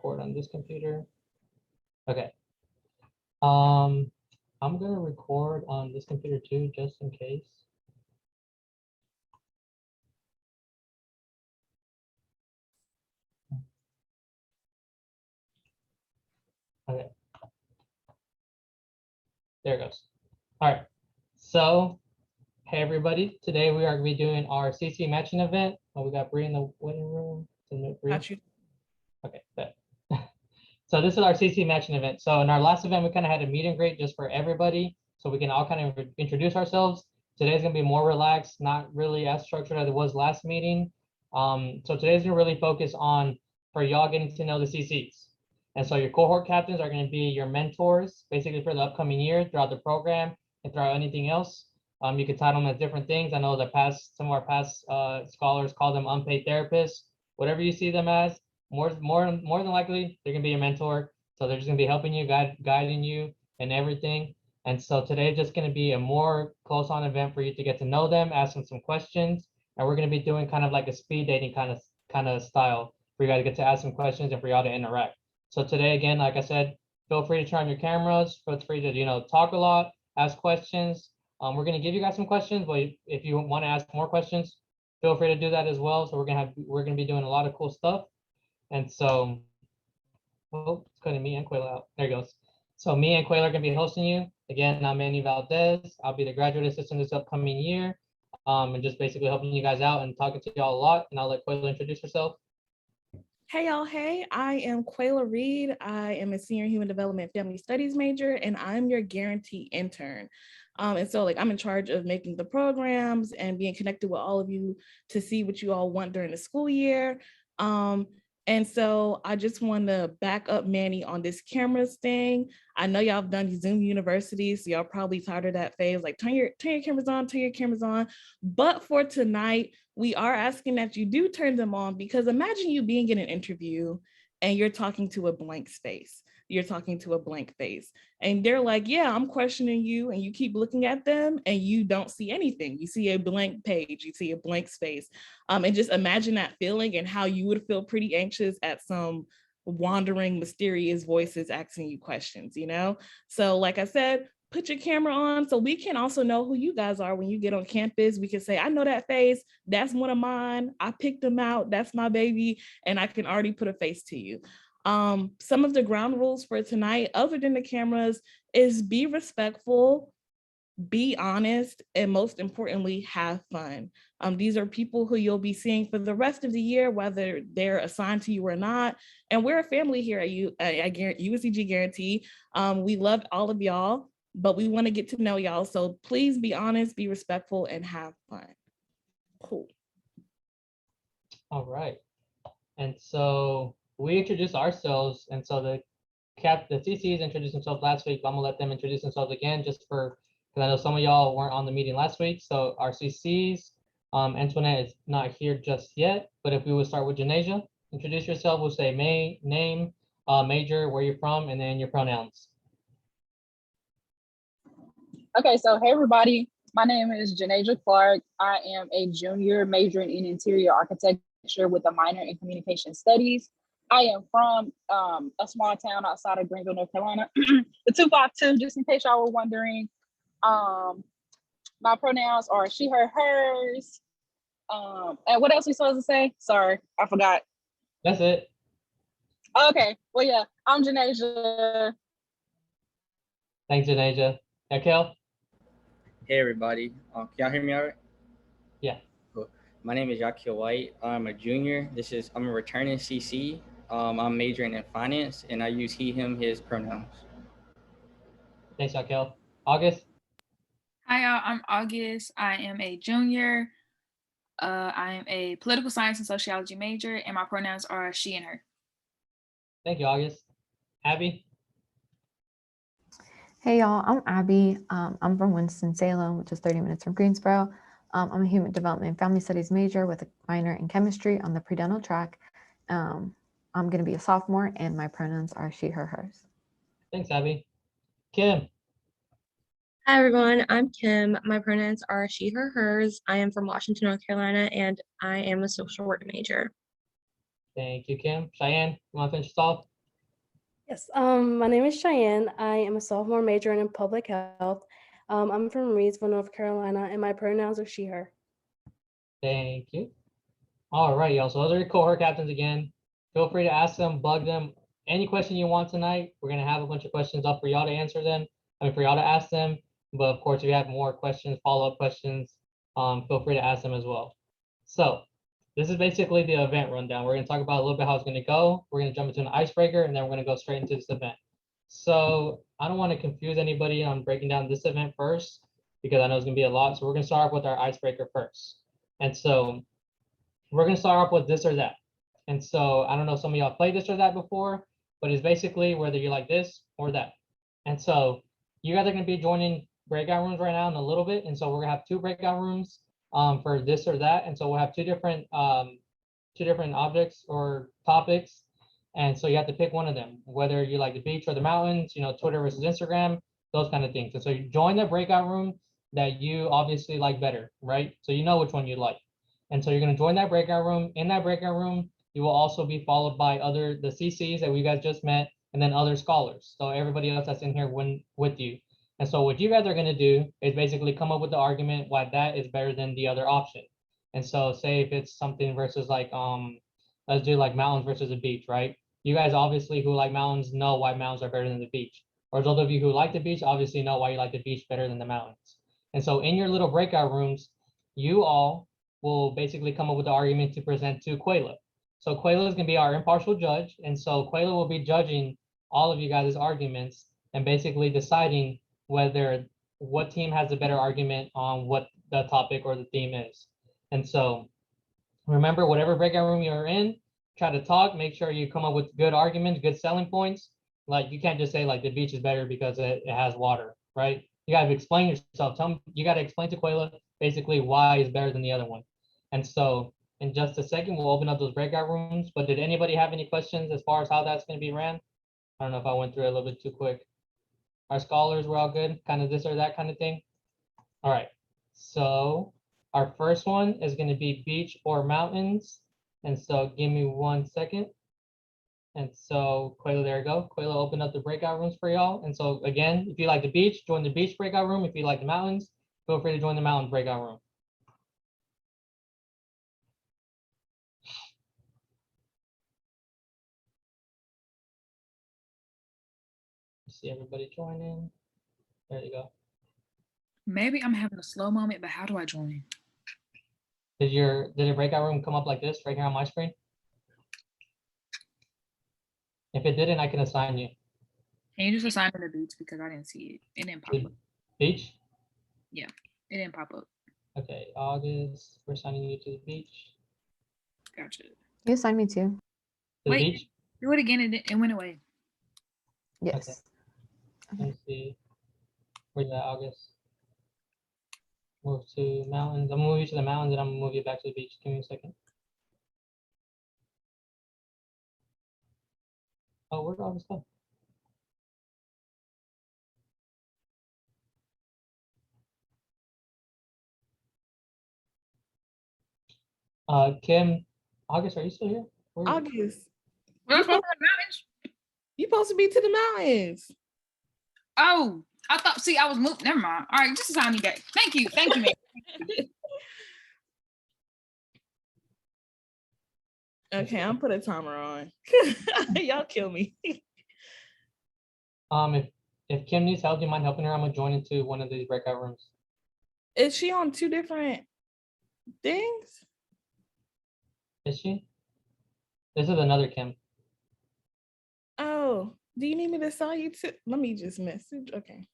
record on this computer. Okay. I'm gonna record on this computer too, just in case. Okay. There it goes. All right. So, hey everybody. Today we are gonna be doing our CC matching event. Oh, we got Bree in the waiting room. Got you. Okay. Bet. So this is our CC matching event. So in our last event, we kind of had a meet and greet just for everybody, so we can all kind of introduce ourselves. Today's gonna be more relaxed, not really as structured as it was last meeting. So today's gonna really focus on for y'all getting to know the CCs. And so your cohort captains are gonna be your mentors, basically for the upcoming year throughout the program and throughout anything else. You can title them as different things. I know some of our past scholars call them unpaid therapists. Whatever you see them as, more than likely they're gonna be your mentor. So they're just gonna be helping you, guiding you and everything. And so today's just gonna be a more close-on event for you to get to know them, ask them some questions, and we're gonna be doing kind of like a speed dating kind of style for you guys to get to ask some questions and for y'all to interact. So today, again, like I said, feel free to turn on your cameras, feel free to talk a lot, ask questions. We're gonna give you guys some questions, but if you want to ask more questions, feel free to do that as well. So we're gonna be doing a lot of cool stuff. And so, oh, it's cutting me and Quayla out. There he goes. So me and Quayla are gonna be hosting you. Again, I'm Manny Valdez. I'll be the graduate assistant this upcoming year. And just basically helping you guys out and talking to y'all a lot. And I'll let Quayla introduce herself. Hey y'all, hey, I am Quayla Reed. I am a senior human development family studies major, and I'm your guarantee intern. And so I'm in charge of making the programs and being connected with all of you to see what you all want during the school year. And so I just want to back up Manny on this cameras thing. I know y'all have done Zoom University, so y'all probably tired of that phase, like turn your cameras on, turn your cameras on. But for tonight, we are asking that you do turn them on, because imagine you being in an interview and you're talking to a blank space. You're talking to a blank face. And they're like, yeah, I'm questioning you. And you keep looking at them and you don't see anything. You see a blank page, you see a blank space. And just imagine that feeling and how you would feel pretty anxious at some wandering, mysterious voices asking you questions, So like I said, put your camera on so we can also know who you guys are when you get on campus. We can say, I know that face. That's one of mine. I picked them out. That's my baby. And I can already put a face to you. Some of the ground rules for tonight, other than the cameras, is be respectful, be honest, and most importantly, have fun. These are people who you'll be seeing for the rest of the year, whether they're assigned to you or not. And we're a family here at UNCG Guarantee. We love all of y'all, but we want to get to know y'all. So please be honest, be respectful, and have fun. Cool. All right. And so we introduced ourselves, and so the CCs introduced themselves last week, but I'm gonna let them introduce themselves again just because I know some of y'all weren't on the meeting last week. So our CCs, Antoinette is not here just yet, but if we would start with Janasia, introduce yourself, we'll say name, major, where you're from, and then your pronouns. Okay, so hey everybody, my name is Janasia Clark. I am a junior majoring in interior architecture with a minor in communication studies. I am from a small town outside of Greenville, North Carolina. The 252, just in case y'all were wondering. My pronouns are she, her, hers. And what else we supposed to say? Sorry, I forgot. That's it. Okay, well, yeah, I'm Janasia. Thanks, Janasia. Kel? Hey everybody, can y'all hear me all right? Yeah. Cool. My name is Yakil White. I'm a junior. I'm a returning CC. I'm majoring in finance, and I use he, him, his pronouns. Thanks, Yakil. August? Hi, y'all. I'm August. I am a junior. I am a political science and sociology major, and my pronouns are she and her. Thank you, August. Abby? Hey y'all, I'm Abby. I'm from Winston-Salem, which is 30 minutes from Greensboro. I'm a human development and family studies major with a minor in chemistry on the pre-dental track. I'm going to be a sophomore, and my pronouns are she, her, hers. Thanks, Abby. Kim? Hi everyone, I'm Kim. My pronouns are she, her, hers. I am from Washington, North Carolina, and I am a social work major. Thank you, Kim. Cheyenne, you want to finish us off? Yes, my name is Cheyenne. I am a sophomore majoring in public health. I'm from Reedsville, North Carolina, and my pronouns are she, her. Thank you. All right, y'all. So those are your cohort captains again. Feel free to ask them, bug them, any question you want tonight. We're gonna have a bunch of questions up for y'all to answer them. I mean, for y'all to ask them. But of course, if you have more questions, follow-up questions, feel free to ask them as well. So this is basically the event rundown. We're gonna talk about a little bit how it's gonna go. We're gonna jump into an icebreaker, and then we're gonna go straight into this event. So I don't want to confuse anybody on breaking down this event first, because I know it's gonna be a lot. So we're gonna start off with our icebreaker first. And so we're gonna start off with this or that. And so I don't know if some of y'all played this or that before, but it's basically whether you like this or that. And so you guys are gonna be joining breakout rooms right now in a little bit. And so we're gonna have 2 breakout rooms for this or that. And so we'll have two different objects or topics. And so you have to pick one of them, whether you like the beach or the mountains, you know, Twitter versus Instagram, those kind of things. And so you join the breakout room that you obviously like better, right? So you know which one you like. And so you're going to join that breakout room. In that breakout room, you will also be followed by the CCs that we guys just met, and then other scholars. So everybody else that's in here with you. And so what you guys are going to do is basically come up with the argument why that is better than the other option. And so say if it's something versus like, let's do like mountains versus a beach, right? You guys obviously who like mountains know why mountains are better than the beach. Or those of you who like the beach obviously know why you like the beach better than the mountains. And so in your little breakout rooms, you all will basically come up with the argument to present to Quayla. So Quayla is gonna be our impartial judge. And so Quayla will be judging all of you guys' arguments and basically deciding what team has the better argument on what the topic or the theme is. And so remember, whatever breakout room you're in, try to talk, make sure you come up with good arguments, good selling points. Like you can't just say like the beach is better because it has water, right? You gotta explain yourself. You gotta explain to Quayla basically why it's better than the other one. And so in just a second, we'll open up those breakout rooms. But did anybody have any questions as far as how that's gonna be ran? I don't know if I went through it a little bit too quick. Our scholars were all good, kind of this or that kind of thing. All right, so our first one is gonna be beach or mountains. And so give me 1 second. And so Quayla, there you go. Quayla opened up the breakout rooms for y'all. And so again, if you like the beach, join the beach breakout room. If you like the mountains, feel free to join the mountain breakout room. See everybody joining. There you go. Maybe I'm having a slow moment, but how do I join? Did your breakout room come up like this right here on my screen? If it didn't, I can assign you. Can you just assign me the beach because I didn't see it? It didn't pop up. Beach? Yeah, it didn't pop up. Okay, August, we're assigning you to the beach. Gotcha. You assigned me to. To the Wait. beach? Do it again. It went away. Yes. Let me see. Where's that, August? Move to mountains. I'm gonna move you to the mountains and I'm gonna move you back to the beach. Give me a second. Oh, where'd August go? Kim, August, are you still here? Where are you? August, We're supposed to go to the mountains. you supposed to be to the mountains. Oh, I thought. See, I was moved. Never mind. All right, just assign me back. Thank you, man. Okay, I'm put a timer on. Y'all kill me. If Kim needs help, do you mind helping her? I'm gonna join into one of these breakout rooms. Is she on 2 different things? Is she? This is another Kim. Oh, do you need me to assign you to? Let me just message. Okay.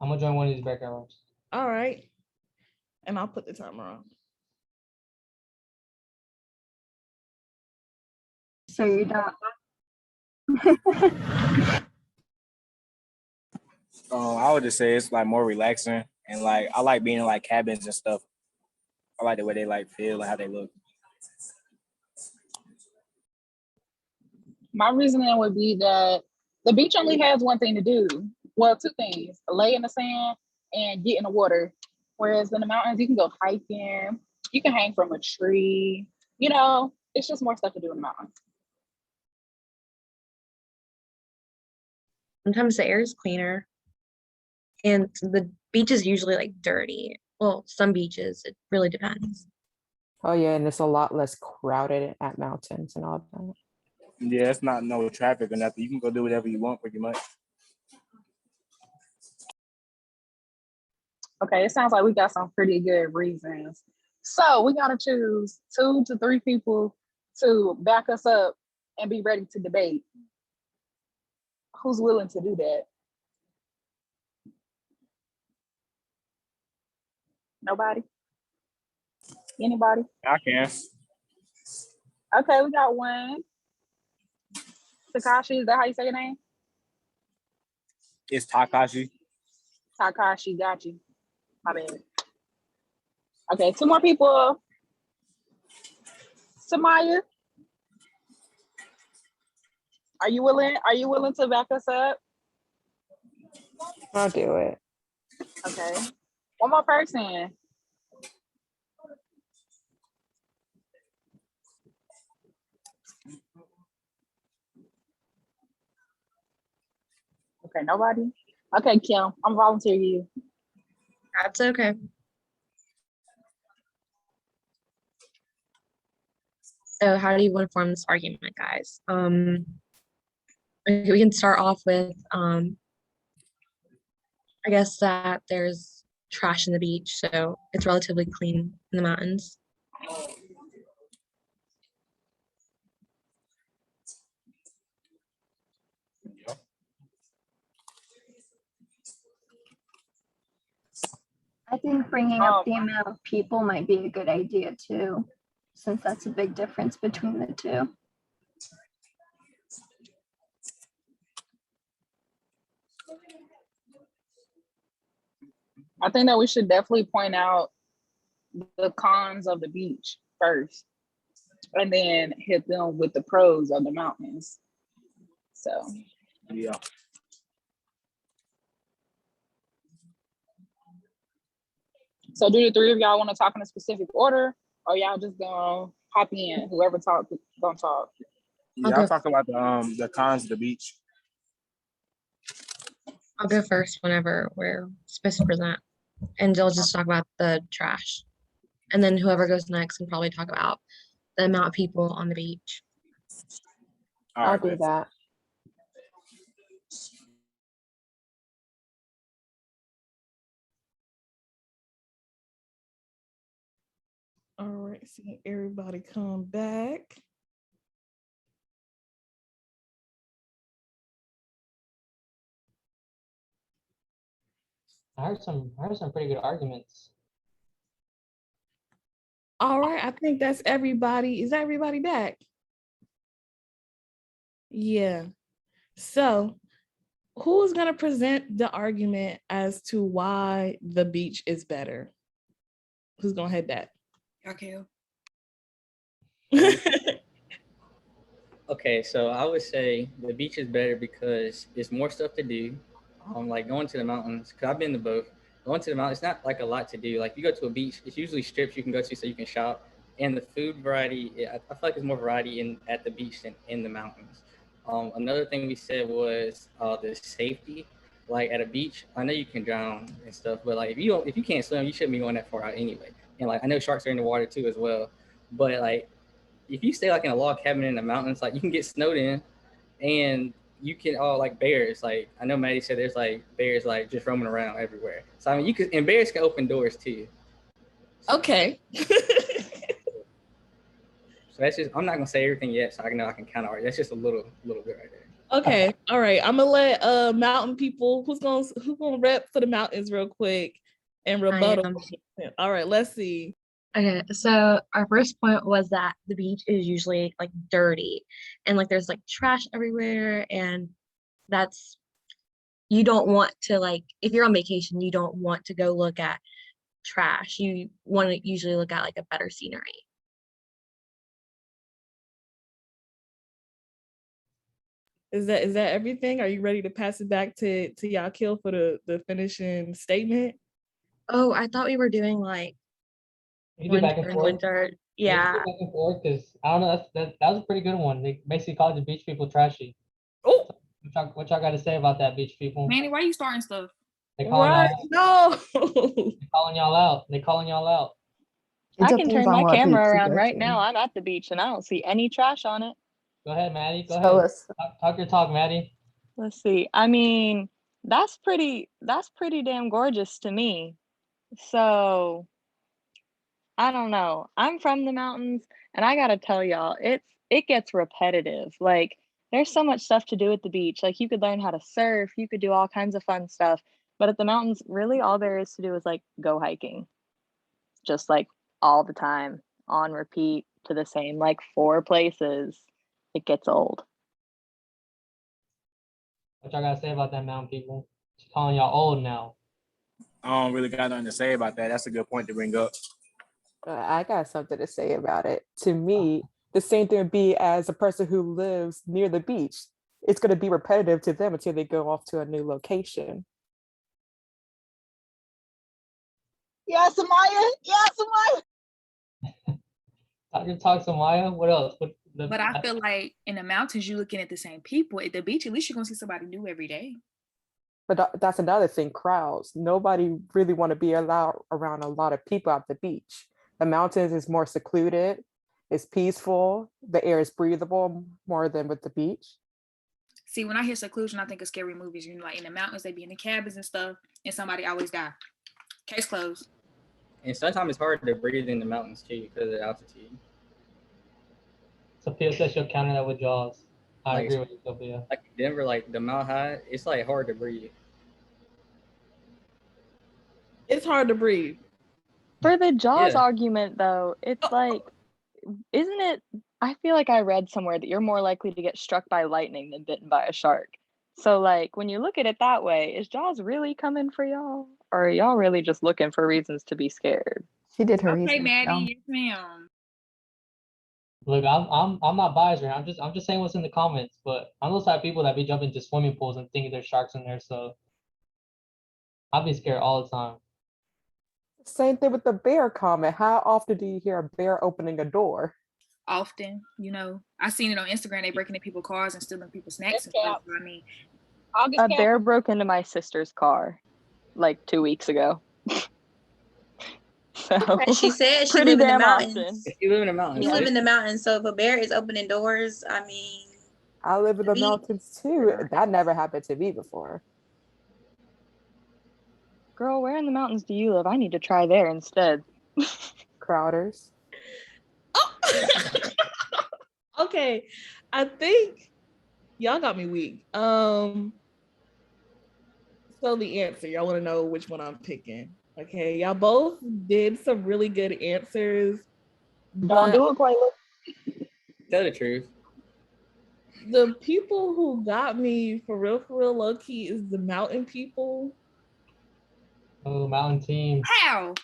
I'm gonna join one of these breakout rooms. All right. And I'll put the timer on. So you're not. I would just say it's like more relaxing, and like I like being in like cabins and stuff. I like the way they like feel and how they look. My reasoning would be that the beach only has one thing to do. Well, 2 things: lay in the sand and get in the water. Whereas in the mountains, you can go hiking, you can hang from a tree. You know, it's just more stuff to do in the mountains. Sometimes the air is cleaner. And the beach is usually like dirty. Well, some beaches, it really depends. Oh yeah, and it's a lot less crowded at mountains and all that. Yeah, it's not no traffic or nothing. You can go do whatever you want pretty much. Okay, it sounds like we got some pretty good reasons. So we gotta choose 2 to 3 people to back us up and be ready to debate. Who's willing to do that? Nobody? Anybody? I can. Okay, we got one. Takashi, is that how you say your name? It's Takashi. Takashi, got you. My bad. Okay, 2 more people. Samaya, are you willing? Are you willing to back us up? I'll do it. Okay. One more person. Okay, nobody? Okay, Kim, I'm volunteering you. That's okay. So how do you want to form this argument, guys? We can start off with I guess that there's trash in the beach, so it's relatively clean in the mountains. I think bringing up the amount of people might be a good idea too, since that's a big difference between the two. I think that we should definitely point out the cons of the beach first, and then hit them with the pros of the mountains. So, Yeah. so do the 3 of y'all want to talk in a specific order, or y'all just gonna hop in? Whoever talk, don't talk. Yeah, I'll talk about the cons of the beach. I'll go first whenever we're supposed to present, and they'll just talk about the trash. And then whoever goes next can probably talk about the amount of people on the beach. I'll do that. All right, seeing everybody come back. I heard some pretty good arguments. All right, I think that's everybody. Is everybody back? Yeah. So who's gonna present the argument as to why the beach is better? Who's gonna head that? Okay. Okay, so I would say the beach is better because there's more stuff to do. Like going to the mountains, because I've been to both. Going to the mountains, it's not like a lot to do. Like you go to a beach, it's usually strips you can go to so you can shop. And the food variety, I feel like there's more variety at the beach than in the mountains. Another thing we said was the safety. Like at a beach, I know you can drown and stuff, but like if you can't swim, you shouldn't be going that far out anyway. And like I know sharks are in the water too as well, but like if you stay like in a log cabin in the mountains, like you can get snowed in, and you can like bears. Like I know Maddie said there's like bears like just roaming around everywhere. So I mean and bears can open doors too. So, Okay. so that's just, I'm not gonna say everything yet, so I know I can kind of argue. That's just a little bit right there. Okay. All right. I'm gonna let mountain people who's gonna rep for the mountains real quick and rebuttal. All right, let's see. Okay, so our first point was that the beach is usually like dirty and like there's like trash everywhere, and that's, you don't want to, like if you're on vacation, you don't want to go look at trash. You want to usually look at like a better scenery. Is that everything? Are you ready to pass it back to Yakil for the finishing statement? Oh, I thought we were doing like You do back and forth. winter. Yeah. Back and forth, because I don't know, that was a pretty good one. They basically called the beach people trashy. Oh, What y'all got to say about that, beach people? Manny, why you starting stuff? They calling Right? y'all out. No. They calling y'all out. They calling y'all out. It I can depends turn on my what camera beach you around go right to. now. I'm at the beach and I don't see any trash on it. Go ahead, Maddie. Go Show ahead. us. Talk your talk, Maddie. Let's see. I mean, that's pretty damn gorgeous to me. So I don't know. I'm from the mountains and I gotta tell y'all, it gets repetitive. Like there's so much stuff to do at the beach. Like you could learn how to surf, you could do all kinds of fun stuff. But at the mountains, really all there is to do is like go hiking. Just like all the time, on repeat to the same like 4 places. It gets old. What y'all got to say about that, mountain people? She's calling y'all old now. I don't really got nothing to say about that. That's a good point to bring up. I got something to say about it. To me, the same thing would be as a person who lives near the beach. It's going to be repetitive to them until they go off to a new location. Yes, Amaya. Yes, Amaya. Talk your talk, Samaya. What else? But I feel like in the mountains, you're looking at the same people. At the beach, at least you're gonna see somebody new every day. But that's another thing, crowds. Nobody really want to be allowed around a lot of people at the beach. The mountains is more secluded, it's peaceful, the air is breathable more than with the beach. See, when I hear seclusion, I think of scary movies. You know, like in the mountains, they be in the cabins and stuff, and somebody always die. Case closed. And sometimes it's hard to breathe in the mountains too because of the altitude. Sophia says she'll counter that with Jaws. I Like, agree with you, Sophia. Like Denver, like the Mile High, it's like hard to breathe. It's hard to breathe. For the Jaws Yeah. argument though, it's like, isn't it? I feel like I read somewhere that you're more likely to get struck by lightning than bitten by a shark. So like when you look at it that way, is Jaws really coming for y'all? Or are y'all really just looking for reasons to be scared? She did her Okay, research. Maddie, y'all. yes, ma'am. Look, I'm not biased right now. I'm just saying what's in the comments. But I'm those type of people that be jumping into swimming pools and thinking there's sharks in there. So I'll be scared all the time. Same thing with the bear comment. How often do you hear a bear opening a door? Often, you know, I seen it on Instagram. They breaking in people's cars and stealing people's snacks and Yes, stuff. I mean, A bear broke into my sister's car like 2 weeks ago. So And she said she pretty live in the damn mountains. often. If you live in the mountains, You live sis. in the mountains, so if a bear is opening doors, I mean, I live in the beach. mountains too. That never happened to me before. Girl, where in the mountains do you live? I need to try there instead. Crowders. Okay, I think y'all got me weak. So the answer, y'all want to know which one I'm picking. Okay, y'all both did some really good answers. Don't do it, Quayla. Tell the truth. The people who got me for real, low key is the mountain people. Oh, mountain team. how?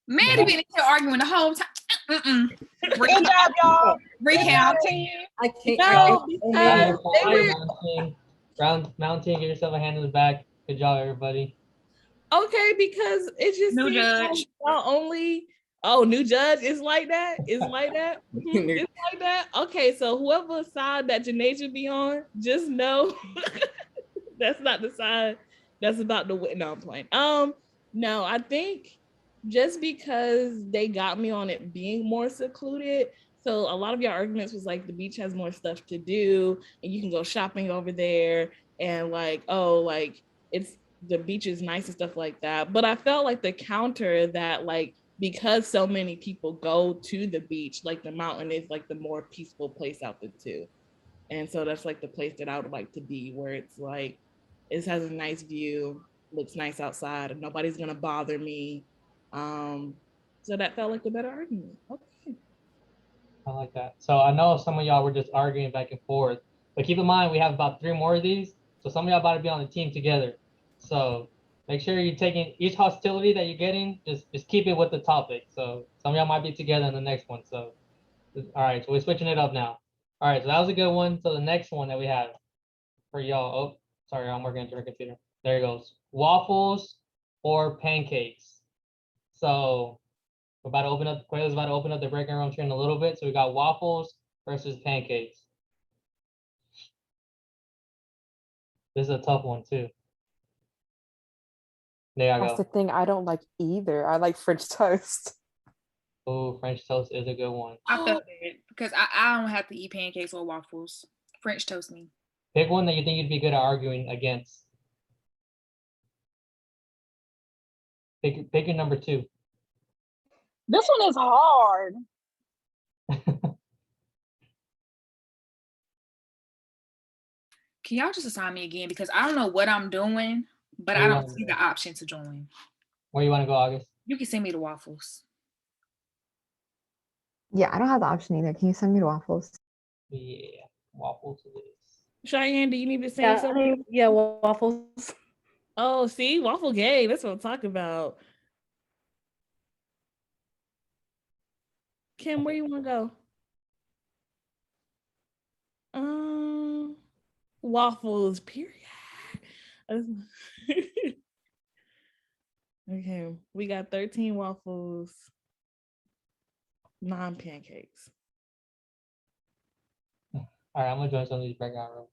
Maddie been in here arguing the whole time. Good job, y'all. Recount. I can't. No, Mountain because team. Mountain team, give yourself a hand in the back. Good job, everybody. okay, because it just New seems like judge. not only new judge is like that. It's like that. It's like that. Okay, so whoever side that Janasia be on, just know that's not the side that's about to win. No, I'm playing. No, I think just because they got me on it being more secluded. So a lot of your arguments was like the beach has more stuff to do and you can go shopping over there and like, oh, like it's the beach is nice and stuff like that. But I felt like the counter that like because so many people go to the beach, like the mountain is like the more peaceful place out the two. And so that's like the place that I would like to be where it's like it has a nice view, looks nice outside, and nobody's gonna bother me. So that felt like a better argument. Okay. I like that. So I know some of y'all were just arguing back and forth, but keep in mind we have about 3 more of these. So some of y'all about to be on the team together. So make sure you're taking each hostility that you're getting, just keep it with the topic. So some of y'all might be together in the next one. So all right, so we're switching it up now. All right, so that was a good one. So the next one that we have for y'all. Oh, sorry, I'm working into my computer. There it goes. Waffles or pancakes. So we're about to open up. Quayla's about to open up the breaking room here in a little bit. So we got waffles versus pancakes. This is a tough one too. There I That's the go. thing. I don't like either. I like French toast. Oh, French toast is a good one. I felt it because I don't have to eat pancakes or waffles. French toast me. Pick one that you think you'd be good at arguing against. Pick your number 2. This one is hard. Can y'all just assign me again? Because I don't know what I'm doing, but I don't see the option to join. Where you want to go, August? You can send me the waffles. Yeah, I don't have the option either. Can you send me the waffles? Yeah, waffles it is. Cheyenne, do you need to say Yeah, something? yeah, waffles. Oh, see, waffle gay. That's what I'm talking about. Kim, where you want to go? Waffles, period. Okay, we got 13 waffles, 9 pancakes. All right, I'm gonna join some of these breakout rooms.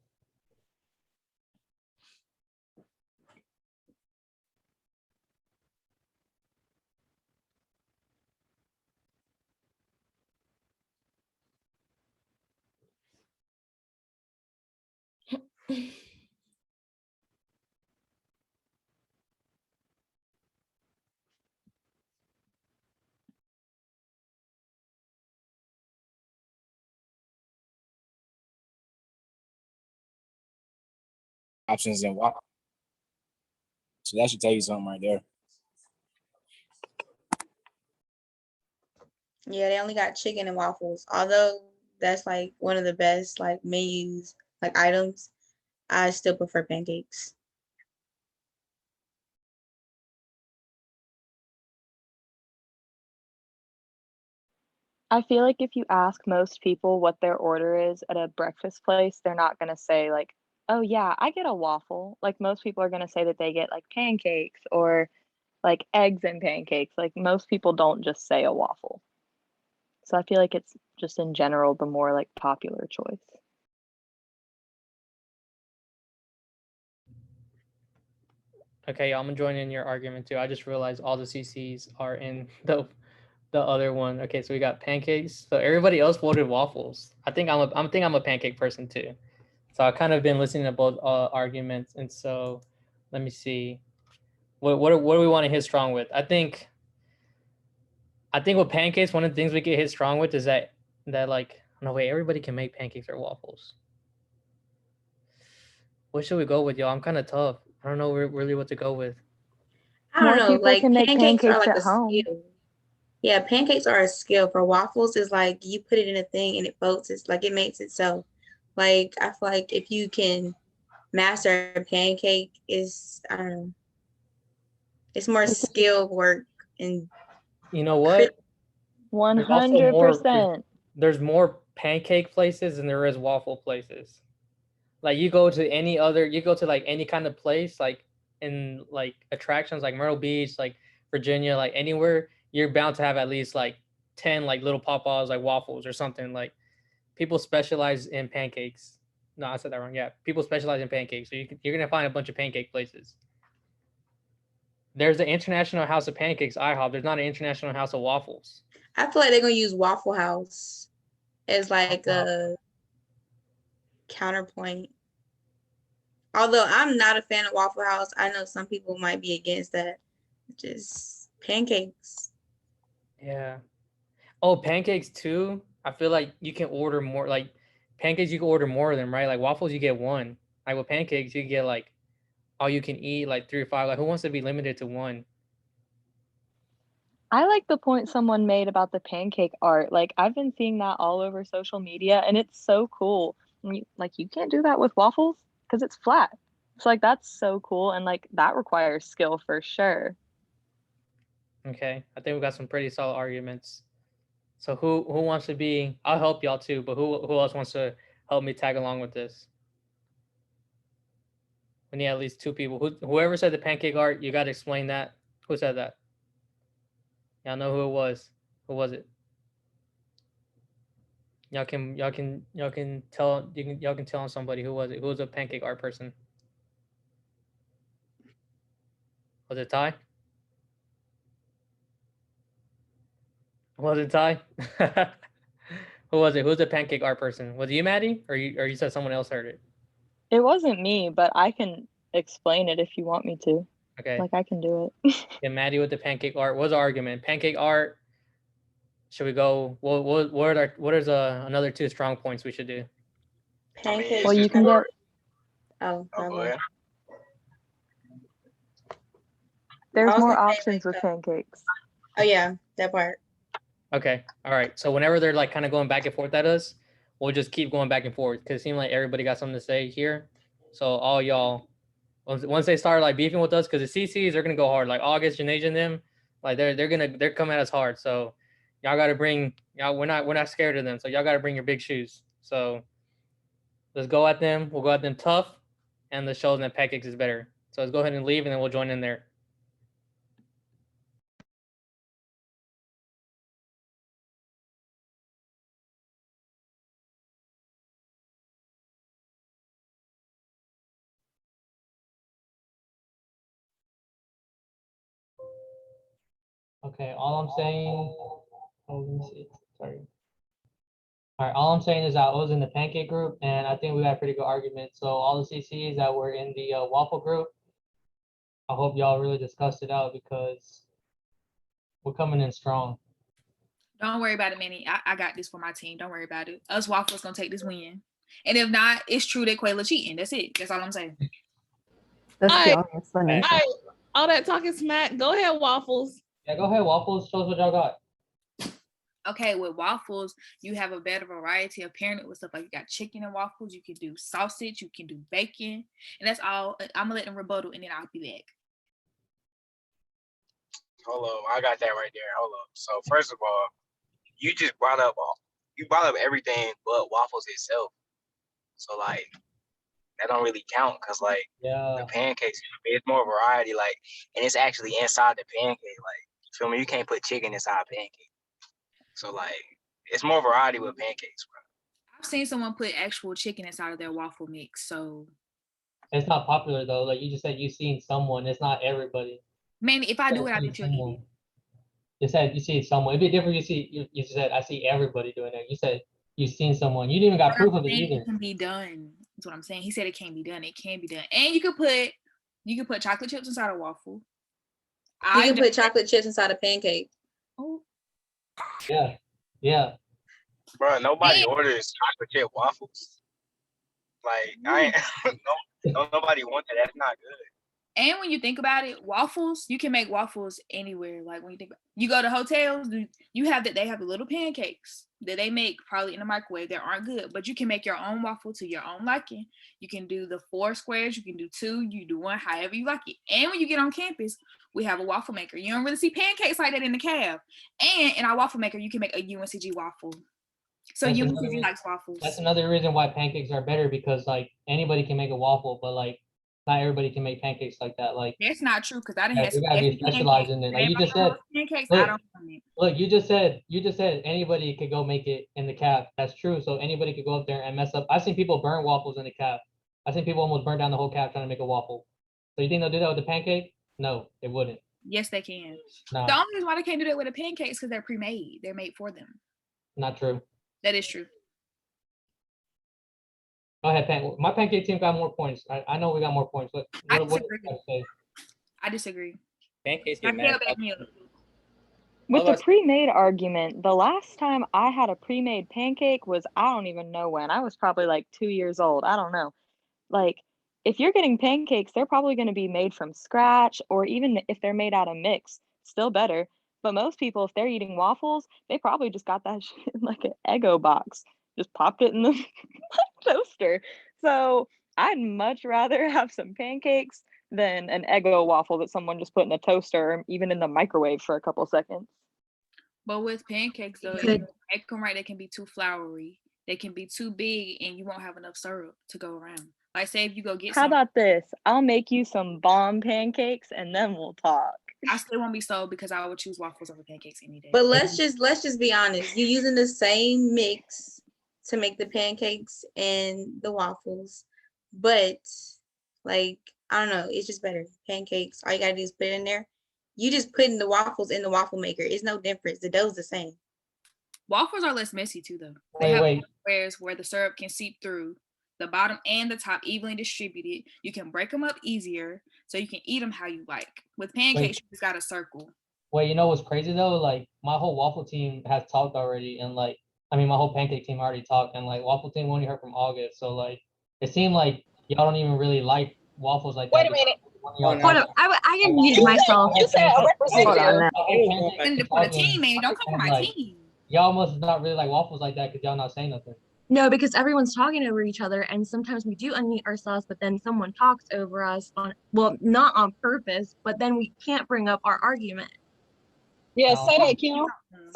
Options in what? So that should tell you something right there. Yeah, they only got chicken and waffles. Although that's like one of the best like menus, like items, I still prefer pancakes. I feel like if you ask most people what their order is at a breakfast place, they're not gonna say like, oh yeah, I get a waffle. Like most people are gonna say that they get like pancakes or like eggs and pancakes. Like most people don't just say a waffle. So I feel like it's just in general the more like popular choice. Okay, I'm gonna join in your argument too. I just realized all the CCs are in the other one. Okay, so we got pancakes. So everybody else voted waffles. I think I'm a pancake person too. So I've kind of been listening to both arguments, and so let me see. What do we want to hit strong with? I think with pancakes, one of the things we get hit strong with is that like, no wait, everybody can make pancakes or waffles. What should we go with, y'all? I'm kind of tough. I don't know really what to go with. I don't More know, people like can make pancakes are pancakes like at a home. skill. Yeah, pancakes are a skill. For waffles, is like you put it in a thing and it floats. It's like it makes itself. Like I feel like if you can master a pancake, is I don't know. It's more skill work and You know what? There's also more. 100%. There's more pancake places than there is waffle places. Like you go to like any kind of place, like in like attractions like Myrtle Beach, like Virginia, like anywhere, you're bound to have at least like 10 like little Popeyes, like waffles or something. Like people specialize in pancakes. No, I said that wrong. Yeah, people specialize in pancakes. So you're gonna find a bunch of pancake places. There's the International House of Pancakes, IHOP. There's not an International House of Waffles. I feel like they're gonna use Waffle House as like a counterpoint. Although I'm not a fan of Waffle House, I know some people might be against that. Just pancakes. Yeah. Oh, pancakes too. I feel like you can order more. Like pancakes, you can order more of them, right? Like waffles, you get one. Like with pancakes, you get like all you can eat, like 3 or 5. Like who wants to be limited to one? I like the point someone made about the pancake art. Like I've been seeing that all over social media and it's so cool. You can't do that with waffles because it's flat. So like that's so cool and like that requires skill for sure. Okay, I think we got some pretty solid arguments. So who wants to be? I'll help y'all too, but who else wants to help me tag along with this? We need at least 2 people. Whoever said the pancake art, you got to explain that. Who said that? Y'all know who it was. Who was it? Y'all can tell on somebody who was it. Who was a pancake art person? Was it Ty? Was it Ty? Who was it? Who's the pancake art person? Was it you, Maddie? Or you said someone else heard it? It wasn't me, but I can explain it if you want me to. Okay. Like I can do it. Yeah, Maddie with the pancake art. What's the argument? Pancake art. Should we go? What are another 2 strong points we should do? Pancakes. Well, you can go. Oh, go ahead. There's Also more pancakes, options with pancakes. Oh yeah, that part. Okay. All right. So whenever they're like kind of going back and forth at us, we'll just keep going back and forth because it seemed like everybody got something to say here. So all y'all, once they start like beefing with us, because the CCs are gonna go hard. Like August, Janasia, and them, like they're coming at us hard. So y'all got to bring y'all. We're not scared of them. So y'all got to bring your big shoes. So let's go at them. We'll go at them tough, and the shows that pancakes is better. So let's go ahead and leave, and then we'll join in there. Okay, all I'm saying, oh, let me see, sorry. All right, all I'm saying is that I was in the pancake group and I think we had a pretty good argument. So all the CCs that were in the waffle group, I hope y'all really discussed it out because we're coming in strong. Don't worry about it, Manny. I got this for my team. Don't worry about it. Us Waffles gonna take this win. And if not, it's true that Quayla cheating. That's it. That's all I'm saying. That's All the right. only explanation. All right, all that talking smack. Go ahead, Waffles. Yeah, go ahead, Waffles. Show us what y'all got. Okay, with waffles, you have a better variety apparently with stuff like you got chicken and waffles, you can do sausage, you can do bacon, and that's all. I'm gonna let them rebuttal and then I'll be back. Hold on, I got that right there. Hold on. So first of all, you just brought up everything but waffles itself. So like that don't really count because like the pancakes, it's more variety, like, and it's actually inside the pancake. Like, you feel me? You can't put chicken inside a pancake. So like it's more variety with pancakes, bro. I've seen someone put actual chicken inside of their waffle mix, so It's not popular though. Like you just said, you've seen someone. It's not everybody. man, if I do it, I bet you'll get it. You said you see someone. It'd be different. You said I see everybody doing it. You said you've seen someone. You didn't even got proof of it either. It can be done. That's what I'm saying. He said it can't be done. It can be done, and you can put chocolate chips inside a waffle. You can put chocolate chips inside a pancake. Oh. Yeah. Bro, nobody orders chocolate chip waffles. Like I ain't nobody wants that. That's not good. And when you think about it, waffles, you can make waffles anywhere. Like when you think about you go to hotels, you have that they have the little pancakes that they make probably in the microwave that aren't good, but you can make your own waffle to your own liking. You can do the 4 squares, you can do 2, you do 1, however you like it. And when you get on campus, we have a waffle maker. You don't really see pancakes like that in the cab. And in our waffle maker, you can make a UNCG waffle. So UNCG likes waffles. That's another reason why pancakes are better because like anybody can make a waffle, but like not everybody can make pancakes like that. Like that's not true because I didn't have you gotta be specialized in it. Like you just said, pancakes. I don't want it. Look, you just said anybody could go make it in the cab. That's true. So anybody could go up there and mess up. I've seen people burn waffles in the cab. I've seen people almost burn down the whole cab trying to make a waffle. So you think they'll do that with the pancake? No, they wouldn't. Yes, they can. Nah. The only reason why they can't do that with the pancakes because they're pre-made. They're made for them. Not true. That is true. Go ahead, my pancake team got more points. I know we got more points. What I disagree. Pancakes I get mad. With the pre-made argument, the last time I had a pre-made pancake was, I don't even know when. I was probably like 2 years old. I don't know. Like, if you're getting pancakes, they're probably going to be made from scratch, or even if they're made out of mix, still better. But most people, if they're eating waffles, they probably just got that shit in like an Eggo box. Just popped it in the toaster. So I'd much rather have some pancakes than an Eggo waffle that someone just put in a toaster or even in the microwave for a couple seconds. But with pancakes though, if you make them right, they can be too floury. They can be too big and you won't have enough syrup to go around. Like say if you go get How about this? I'll make you some bomb pancakes and then we'll talk. I still won't be sold because I would choose waffles over pancakes any day. But let's just be honest. You're using the same mix to make the pancakes and the waffles, but like I don't know. It's just better. Pancakes, all you gotta do is put it in there. You just putting the waffles in the waffle maker. It's no difference. The dough's the same. Waffles are less messy too, though. They Wait, have wait. squares where the syrup can seep through the bottom and the top evenly distributed. You can break them up easier so you can eat them how you like. With pancakes, you just got a circle. Wait, you know what's crazy though? Like my whole waffle team has talked already, and like I mean my whole pancake team already talked, and like waffle team we only heard from August. So like it seemed like y'all don't even really like waffles like that. Wait a minute. Hold on. I can mute myself. You said a Hold on now. And for the team, man, don't come for my team. Y'all must not really like waffles like that because y'all not saying nothing. No, because everyone's talking over each other, and sometimes we do unmute ourselves, but then someone talks over us on, well, not on purpose, but then we can't bring up our argument. Yeah, say that, Kim.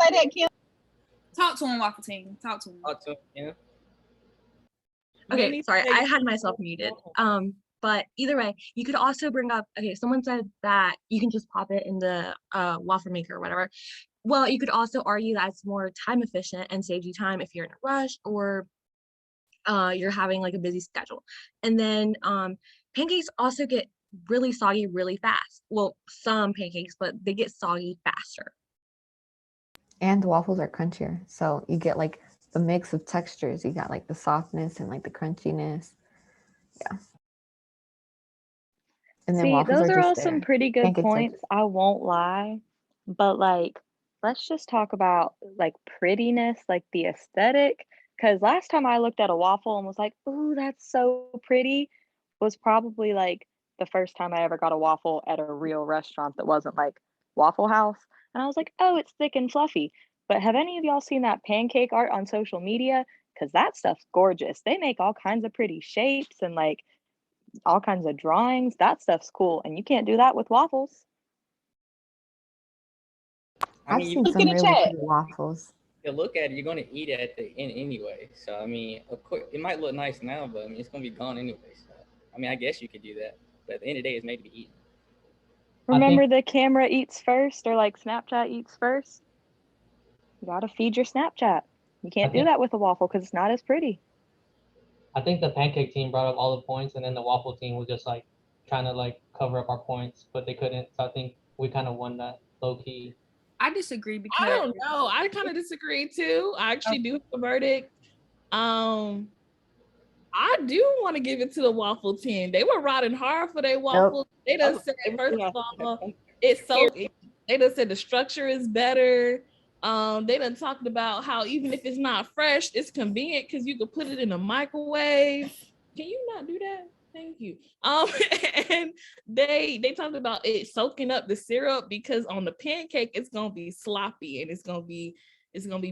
Say that, Kim. Talk to him, waffle team. Talk to him. Talk to him, yeah. Okay, sorry, I had myself muted. But either way, you could also bring up, okay, someone said that you can just pop it in the waffle maker or whatever. Well, you could also argue that it's more time efficient and saves you time if you're in a rush or you're having like a busy schedule. And then pancakes also get really soggy really fast. Well, some pancakes, but they get soggy faster. And the waffles are crunchier. So you get like the mix of textures. You got like the softness and like the crunchiness. Yeah. And then See, waffles those are all just some there. pretty good Pancakes are points. I won't lie. But like, let's just talk about like prettiness, like the aesthetic. Because last time I looked at a waffle and was like, "Ooh, that's so pretty," was probably like the first time I ever got a waffle at a real restaurant that wasn't like Waffle House. And I was like, "Oh, it's thick and fluffy." But have any of y'all seen that pancake art on social media? Because that stuff's gorgeous. They make all kinds of pretty shapes and like all kinds of drawings. That stuff's cool. And you can't do that with waffles. I I've mean, seen you some in the really chat. pretty waffles. look at it, you're gonna eat it at the end anyway. So I mean, of course, it might look nice now, but I mean, it's gonna be gone anyway. So I mean, I guess you could do that, but at the end of the day, it's made to be eaten. Remember the camera eats first, or like Snapchat eats first? You gotta feed your Snapchat. You can't do that with a waffle because it's not as pretty. I think the pancake team brought up all the points, and then the waffle team was just like trying to like cover up our points, but they couldn't. So I think we kind of won that low key. I disagree because I don't know. I kind of disagree too. I actually do have a verdict. I do want to give it to the waffle team. They were riding hard for their waffles. They done said, first of all, it's so. They done said the structure is better. They done talked about how even if it's not fresh, it's convenient because you could put it in a microwave. Can you not do that? Thank you. And they talked about it soaking up the syrup because on the pancake it's gonna be sloppy and it's gonna be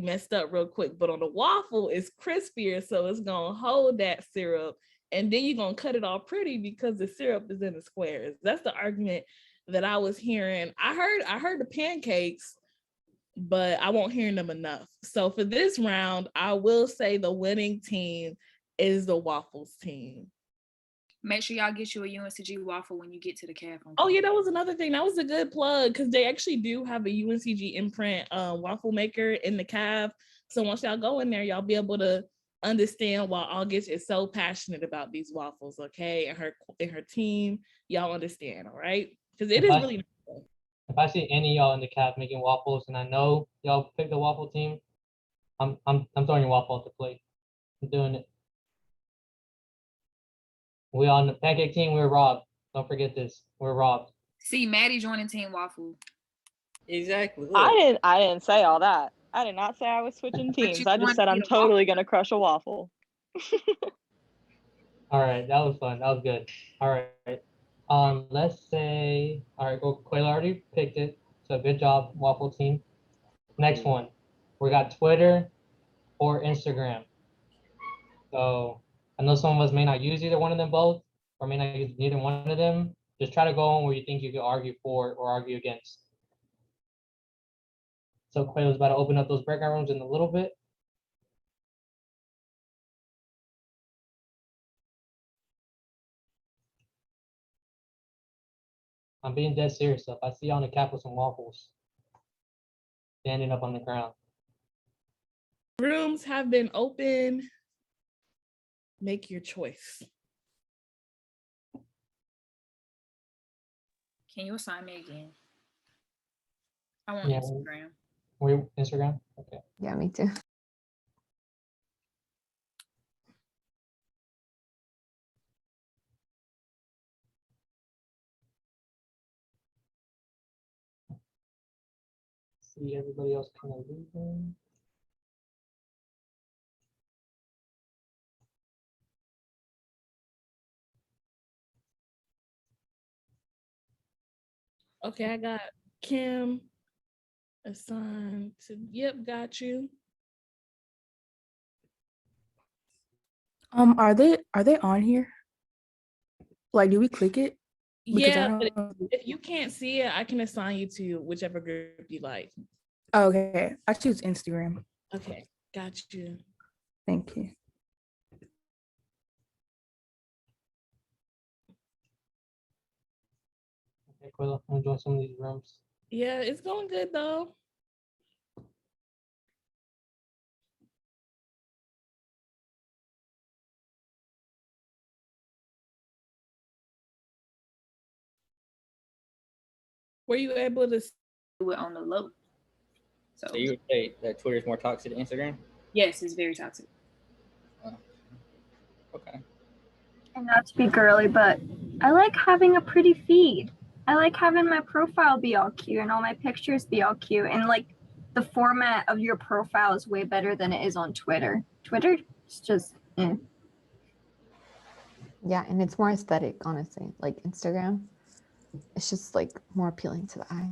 messed up real quick. But on the waffle, it's crispier, so it's gonna hold that syrup, and then you're gonna cut it all pretty because the syrup is in the squares. That's the argument that I was hearing. I heard the pancakes, but I won't hear them enough. So for this round, I will say the winning team is the waffles team. make sure y'all get you a UNCG waffle when you get to the cafe. Oh yeah, that was another thing. That was a good plug because they actually do have a UNCG imprint waffle maker in the cave. So once y'all go in there, y'all be able to understand why August is so passionate about these waffles, okay? And her team, y'all understand, all right? Because it is really. If I see any of y'all in the caf making waffles, and I know y'all pick the waffle team, I'm throwing your waffle off the plate. I'm doing it. We on the pancake team. We're robbed. Don't forget this. We're robbed. See, Maddie joining Team Waffle. Exactly. I didn't say all that. I did not say I was switching teams. I just said I'm totally gonna crush a waffle. All right, that was fun. That was good. All right. Let's say, all right, well, Quayla already picked it. So good job, waffle team. Next one, we got Twitter or Instagram. So I know some of us may not use either one of them both, or may not use neither one of them. Just try to go on where you think you could argue for or argue against. So Quayla's about to open up those breakout rooms in a little bit. I'm being dead serious. So if I see you on the cap with some waffles, standing up on the ground. Rooms have been open. Make your choice. Can you assign me again? I want Yeah. Instagram. Instagram? Okay. Yeah, me too. See everybody else kind of leaving. Okay, I got Kim assigned to, yep, got you. Are they on here? Like, do we click it? Because I Yeah, but don't. if you can't see it, I can assign you to whichever group you like. Okay, I choose Instagram. Okay, got you. Thank you. Okay, cool. I'm gonna join some of these rooms. Yeah, it's going good though. Were you able to Do it on the low. So So you would say that Twitter is more toxic than Instagram? yes, it's very toxic. Okay. And not to be girly, but I like having a pretty feed. I like having my profile be all cute and all my pictures be all cute. And like the format of your profile is way better than it is on Twitter. Twitter is just Yeah, and it's more aesthetic, honestly. Like Instagram, it's just like more appealing to the eye.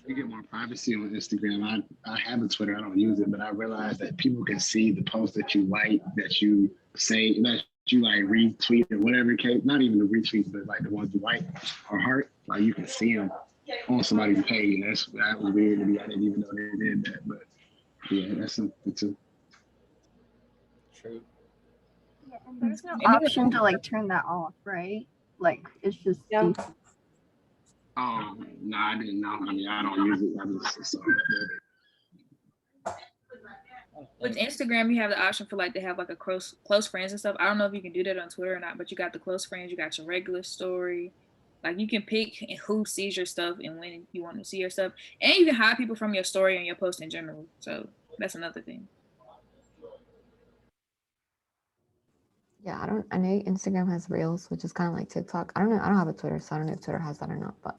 You get more privacy on Instagram. I have a Twitter, I don't use it, but I realize that people can see the posts that you like, that you say, that you like retweet or whatever case, not even the retweets, but like the ones you like or heart, like you can see them on somebody's page. That was weird to me. I didn't even know they did that, but yeah, that's something too. True. Yeah, and there's no option to like turn that off, right? Like it's just default. Oh, no, I didn't know. I mean, I don't use it. I just saw it. With Instagram, you have the option for like to have like a close friends and stuff. I don't know if you can do that on Twitter or not, but you got the close friends, you got your regular story. Like you can pick who sees your stuff and when you want to see your stuff, and you can hide people from your story and your post in general. So that's another thing. Yeah, I know Instagram has Reels, which is kind of like TikTok. I don't know. I don't have a Twitter, so I don't know if Twitter has that or not. But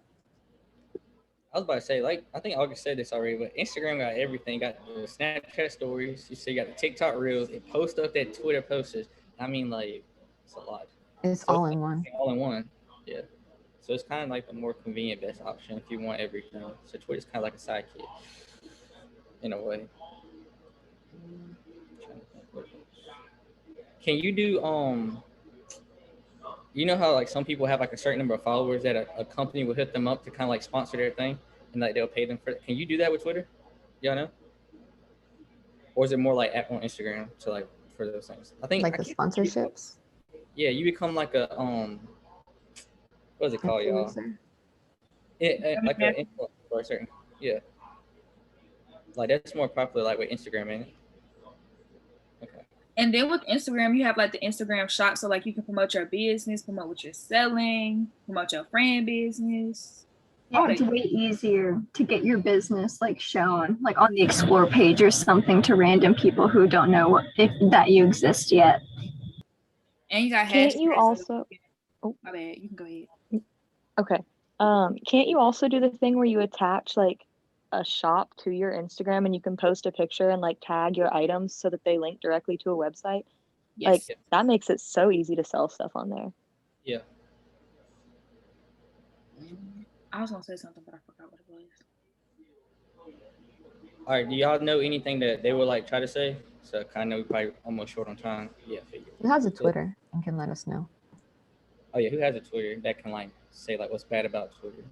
I was about to say, like, I think August said this already, but Instagram got everything. Got the Snapchat stories. You see, you got the TikTok Reels. It posts up that Twitter posts. I mean, like, it's a lot. it's So all in one. All in one. Yeah. So it's kind of like the more convenient best option if you want everything. So Twitter's kind of like a sidekick in a way. Can you do you know how like some people have like a certain number of followers that a company will hit them up to kind of like sponsor their thing and like they'll pay them for it? Can you do that with Twitter? Y'all know? Or is it more like on Instagram to like for those things? I think Like the sponsorships. Yeah, you become like a what is it called, y'all? Influencer. Yeah, like an influencer for a certain, yeah. Like that's more popular like with Instagram, ain't it? Okay. And then with Instagram, you have like the Instagram shop. So like you can promote your business, promote what you're selling, promote your friend business. Yeah, it's way easier to get your business like shown, like on the explore page or something to random people who don't know if that you exist yet. And you got Can't hashtags. you also? Oh, my bad. You can go ahead. Okay. Can't you also do the thing where you attach like a shop to your Instagram and you can post a picture and like tag your items so that they link directly to a website? Yes. Like that makes it so easy to sell stuff on there. Yeah. I was gonna say something, but I forgot what it was. All right. Do y'all know anything that they would like try to say? So kind of probably almost short on time. Yeah. Who has a Twitter and can let us know? Oh yeah, who has a Twitter that can like say like what's bad about Twitter,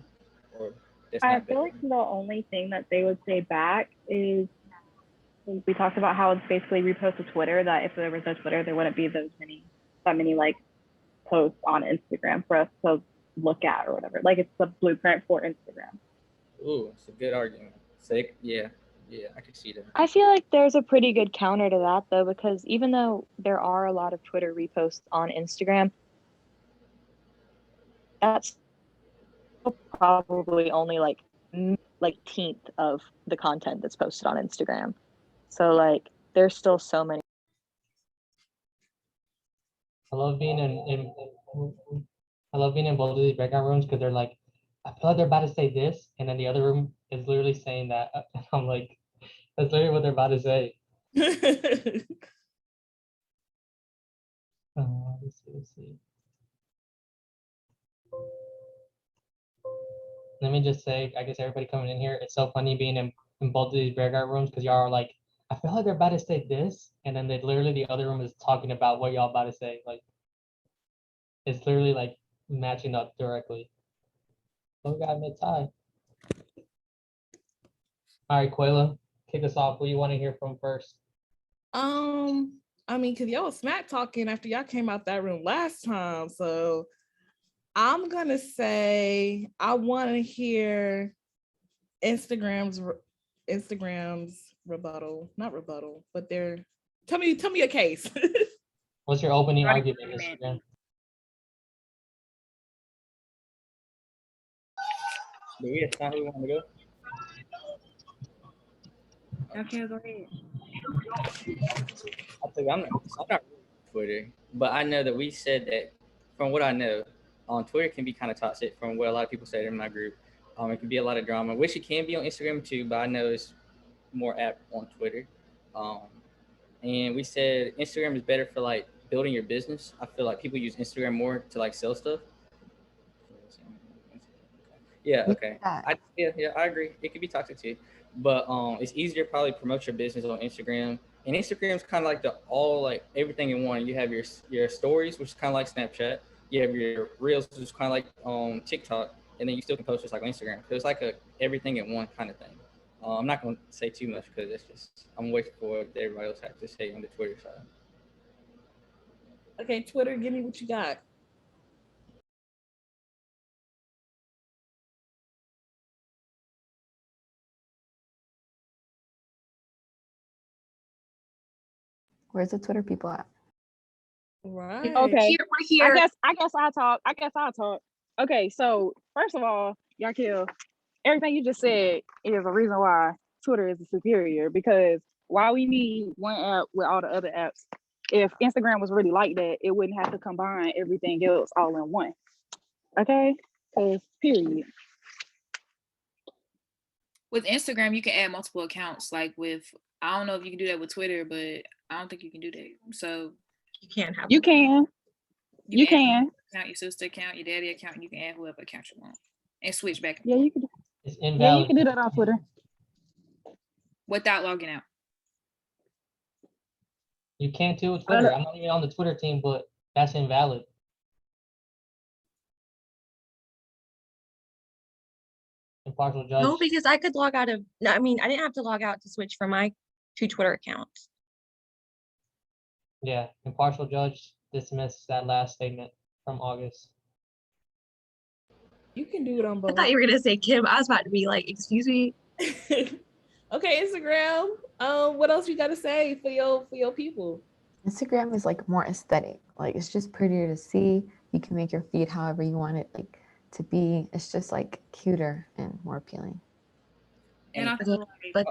or that's I not feel bad? like the only thing that they would say back is we talked about how it's basically repost to Twitter, that if there was no Twitter, there wouldn't be that many like posts on Instagram for us to look at or whatever. Like it's the blueprint for Instagram. Ooh, it's a good argument. Sick. Yeah, I can see that. I feel like there's a pretty good counter to that though, because even though there are a lot of Twitter reposts on Instagram, that's probably only like tenth of the content that's posted on Instagram. So like there's still so many. I love being I love being in both of these breakout rooms because they're like, I feel like they're about to say this, and then the other room is literally saying that. I'm like, that's literally what they're about to say. Let's see. Let me just say, I guess everybody coming in here, it's so funny being in both of these breakout rooms because y'all are like, I feel like they're about to say this, and then they literally the other room is talking about what y'all about to say. Like, it's literally like matching up directly. Oh God, mid tie. All right, Quayla, kick us off. Who you want to hear from first? I mean, cause y'all was smack talking after y'all came out that room last time. So I'm gonna say I want to hear Instagram's rebuttal, not rebuttal, but their tell me a case. What's your opening argument, Instagram? Do we decide who we want to go? Okay, go ahead. I'll tell you, I'm not Twitter, but I know that we said that from what I know, on Twitter can be kind of toxic from what a lot of people said in my group. It can be a lot of drama, which it can be on Instagram too, but I know it's more apt on Twitter. And we said Instagram is better for like building your business. I feel like people use Instagram more to like sell stuff. Yeah, okay. I agree. It could be toxic too, but it's easier to probably promote your business on Instagram. And Instagram's kind of like everything in one. You have your stories, which is kind of like Snapchat. You have your reels, which is kind of like TikTok, and then you still can post just like on Instagram. So it's like a everything in one kind of thing. I'm not going to say too much because it's just I'm waiting for what everybody else has to say on the Twitter side. Okay, Twitter, give me what you got. Where's the Twitter people at? Right. Okay. We're here. I guess I'll talk. Okay, so first of all, Yakil, everything you just said is a reason why Twitter is superior, because why we need one app with all the other apps? If Instagram was really like that, it wouldn't have to combine everything else all in one. Okay? Because period. With Instagram, you can add multiple accounts. Like I don't know if you can do that with Twitter, but I don't think you can do that. So you can't have. You can. You can. Account, your sister account, your daddy account, and you can add whoever account you want and switch back. Yeah, you can. It's invalid. Yeah, you can do that on Twitter without logging out. You can't do with Twitter. I'm not even on the Twitter team, but that's invalid. Impartial judge. No, because I could log out of. No, I mean, I didn't have to log out to switch from my 2 Twitter accounts. Yeah, impartial judge dismissed that last statement from August. You can do it on both. I thought you were gonna say Kim. I was about to be like, excuse me. Okay, Instagram. What else you gotta say for your people? Instagram is like more aesthetic. Like it's just prettier to see. You can make your feed however you want it like to be. It's just like cuter and more appealing. And I feel like,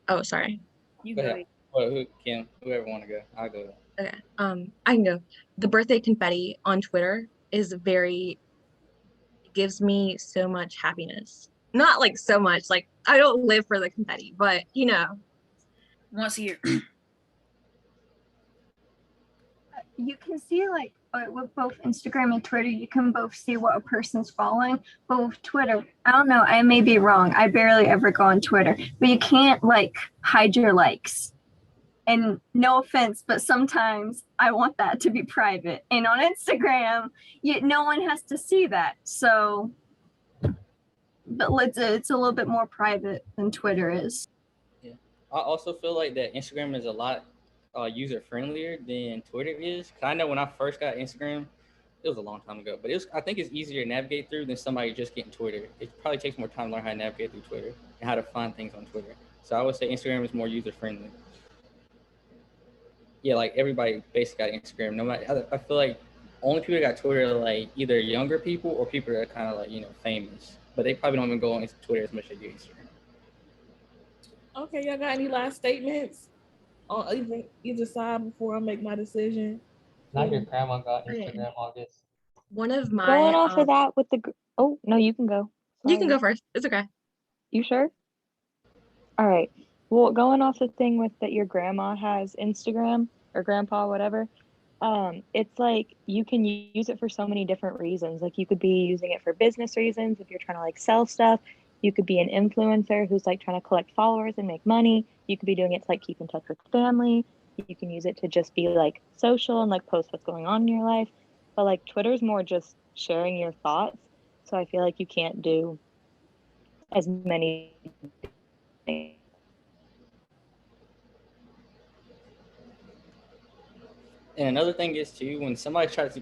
oh, sorry. You go ahead. Well, Kim, whoever want to go, I'll go. Okay. I can go. The birthday confetti on Twitter is gives me so much happiness. Not like so much, like I don't live for the confetti, but you know. Once a year. You can see like with both Instagram and Twitter, you can both see what a person's following. But with Twitter, I don't know, I may be wrong. I barely ever go on Twitter, but you can't like hide your likes. And no offense, but sometimes I want that to be private. And on Instagram, no one has to see that. So, but it's a little bit more private than Twitter is. Yeah, I also feel like that Instagram is a lot user friendlier than Twitter is. Cause I know when I first got Instagram, it was a long time ago, but I think it's easier to navigate through than somebody just getting Twitter. It probably takes more time to learn how to navigate through Twitter and how to find things on Twitter. So I would say Instagram is more user friendly. Yeah, like everybody basically got Instagram. No matter, I feel like only people that got Twitter are like either younger people or people that are kind of like famous. but they probably don't even go on Twitter as much as they do Instagram. Okay, y'all got any last statements on either side before I make my decision? Not your grandma got Right. Instagram, August. One of Going my off of that with the oh no, you can go. you can Sorry. go first. It's okay. You sure? All right. Well, going off the thing with that your grandma has Instagram or grandpa, whatever, it's like you can use it for so many different reasons. Like you could be using it for business reasons if you're trying to like sell stuff. You could be an influencer who's like trying to collect followers and make money. You could be doing it to like keep in touch with family. You can use it to just be like social and like post what's going on in your life. But like Twitter's more just sharing your thoughts. So I feel like you can't do as many things. And another thing is too, when somebody's trying to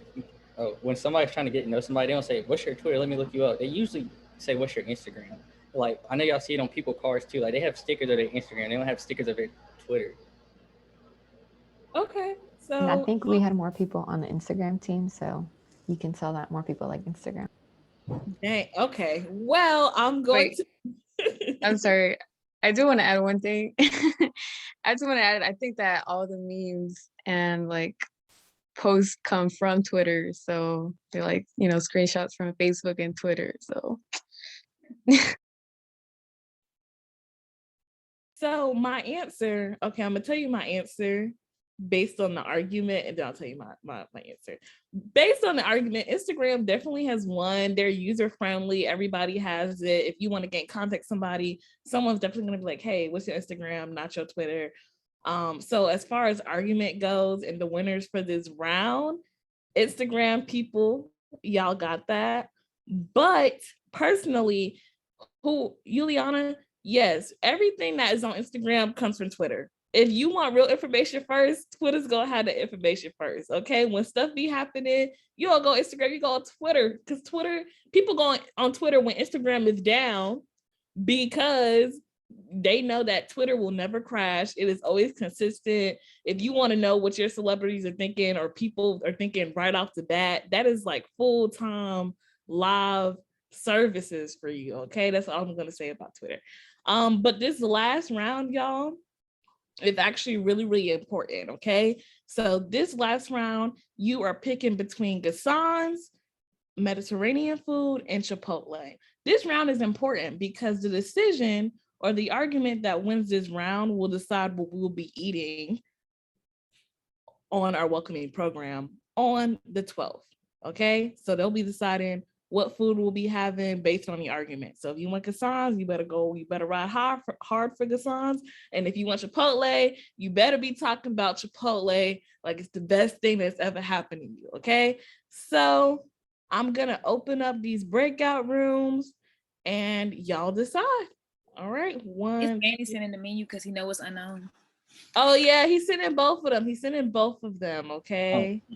get to know somebody, they don't say, "What's your Twitter? Let me look you up." They usually say, "What's your Instagram?" Like I know y'all see it on people cars too. Like they have stickers of their Instagram. They don't have stickers of their Twitter. Okay, And I so think we had more people on the Instagram team, so you can tell that more people like Instagram. dang, okay. Well, I'm going Wait, to I'm sorry. I do want to add one thing. I just want to add, I think that all the memes and like posts come from Twitter. So they're like, screenshots from Facebook and Twitter. So So my answer, okay, I'm gonna tell you my answer based on the argument, and then I'll tell you my answer. Based on the argument, Instagram definitely has won. They're user friendly. Everybody has it. If you want to get contact somebody, someone's definitely gonna be like, "Hey, what's your Instagram? Not your Twitter." So as far as argument goes, and the winners for this round, Instagram people, y'all got that. But personally, Juliana, yes, everything that is on Instagram comes from Twitter. If you want real information first, Twitter's gonna have the information first. Okay. When stuff be happening, you don't go Instagram, you go on Twitter. Because people go on Twitter when Instagram is down because they know that Twitter will never crash. It is always consistent. If you want to know what your celebrities are thinking or people are thinking right off the bat, that is like full-time live services for you. Okay, that's all I'm gonna say about Twitter. But this last round, y'all, is actually really, really important. Okay, so this last round, you are picking between Gassan's, Mediterranean food, and Chipotle. This round is important because the decision or the argument that wins this round will decide what we will be eating on our welcoming program on the 12th. Okay, so they'll be deciding what food we'll be having based on the argument. So if you want Gassan's, you better ride hard for Gassan's. And if you want Chipotle, you better be talking about Chipotle like it's the best thing that's ever happened to you. Okay, so I'm gonna open up these breakout rooms and y'all decide. All right, It's Danny sending the menu because he knows it's unknown. Oh yeah, he's sending both of them. He's sending both of them. Okay. Oh.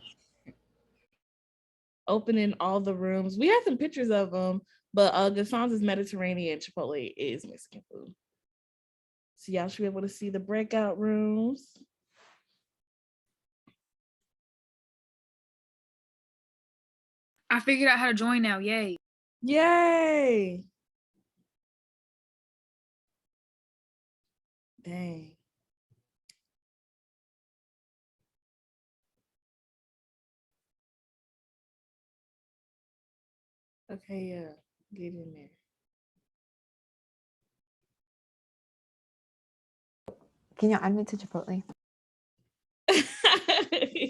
Opening all the rooms. We have some pictures of them, but Gassan's is Mediterranean, Chipotle is Mexican food. So y'all should be able to see the breakout rooms. I figured out how to join now. Yay. Yay. Dang. Okay, yeah, get in there. Can you add me to Chipotle?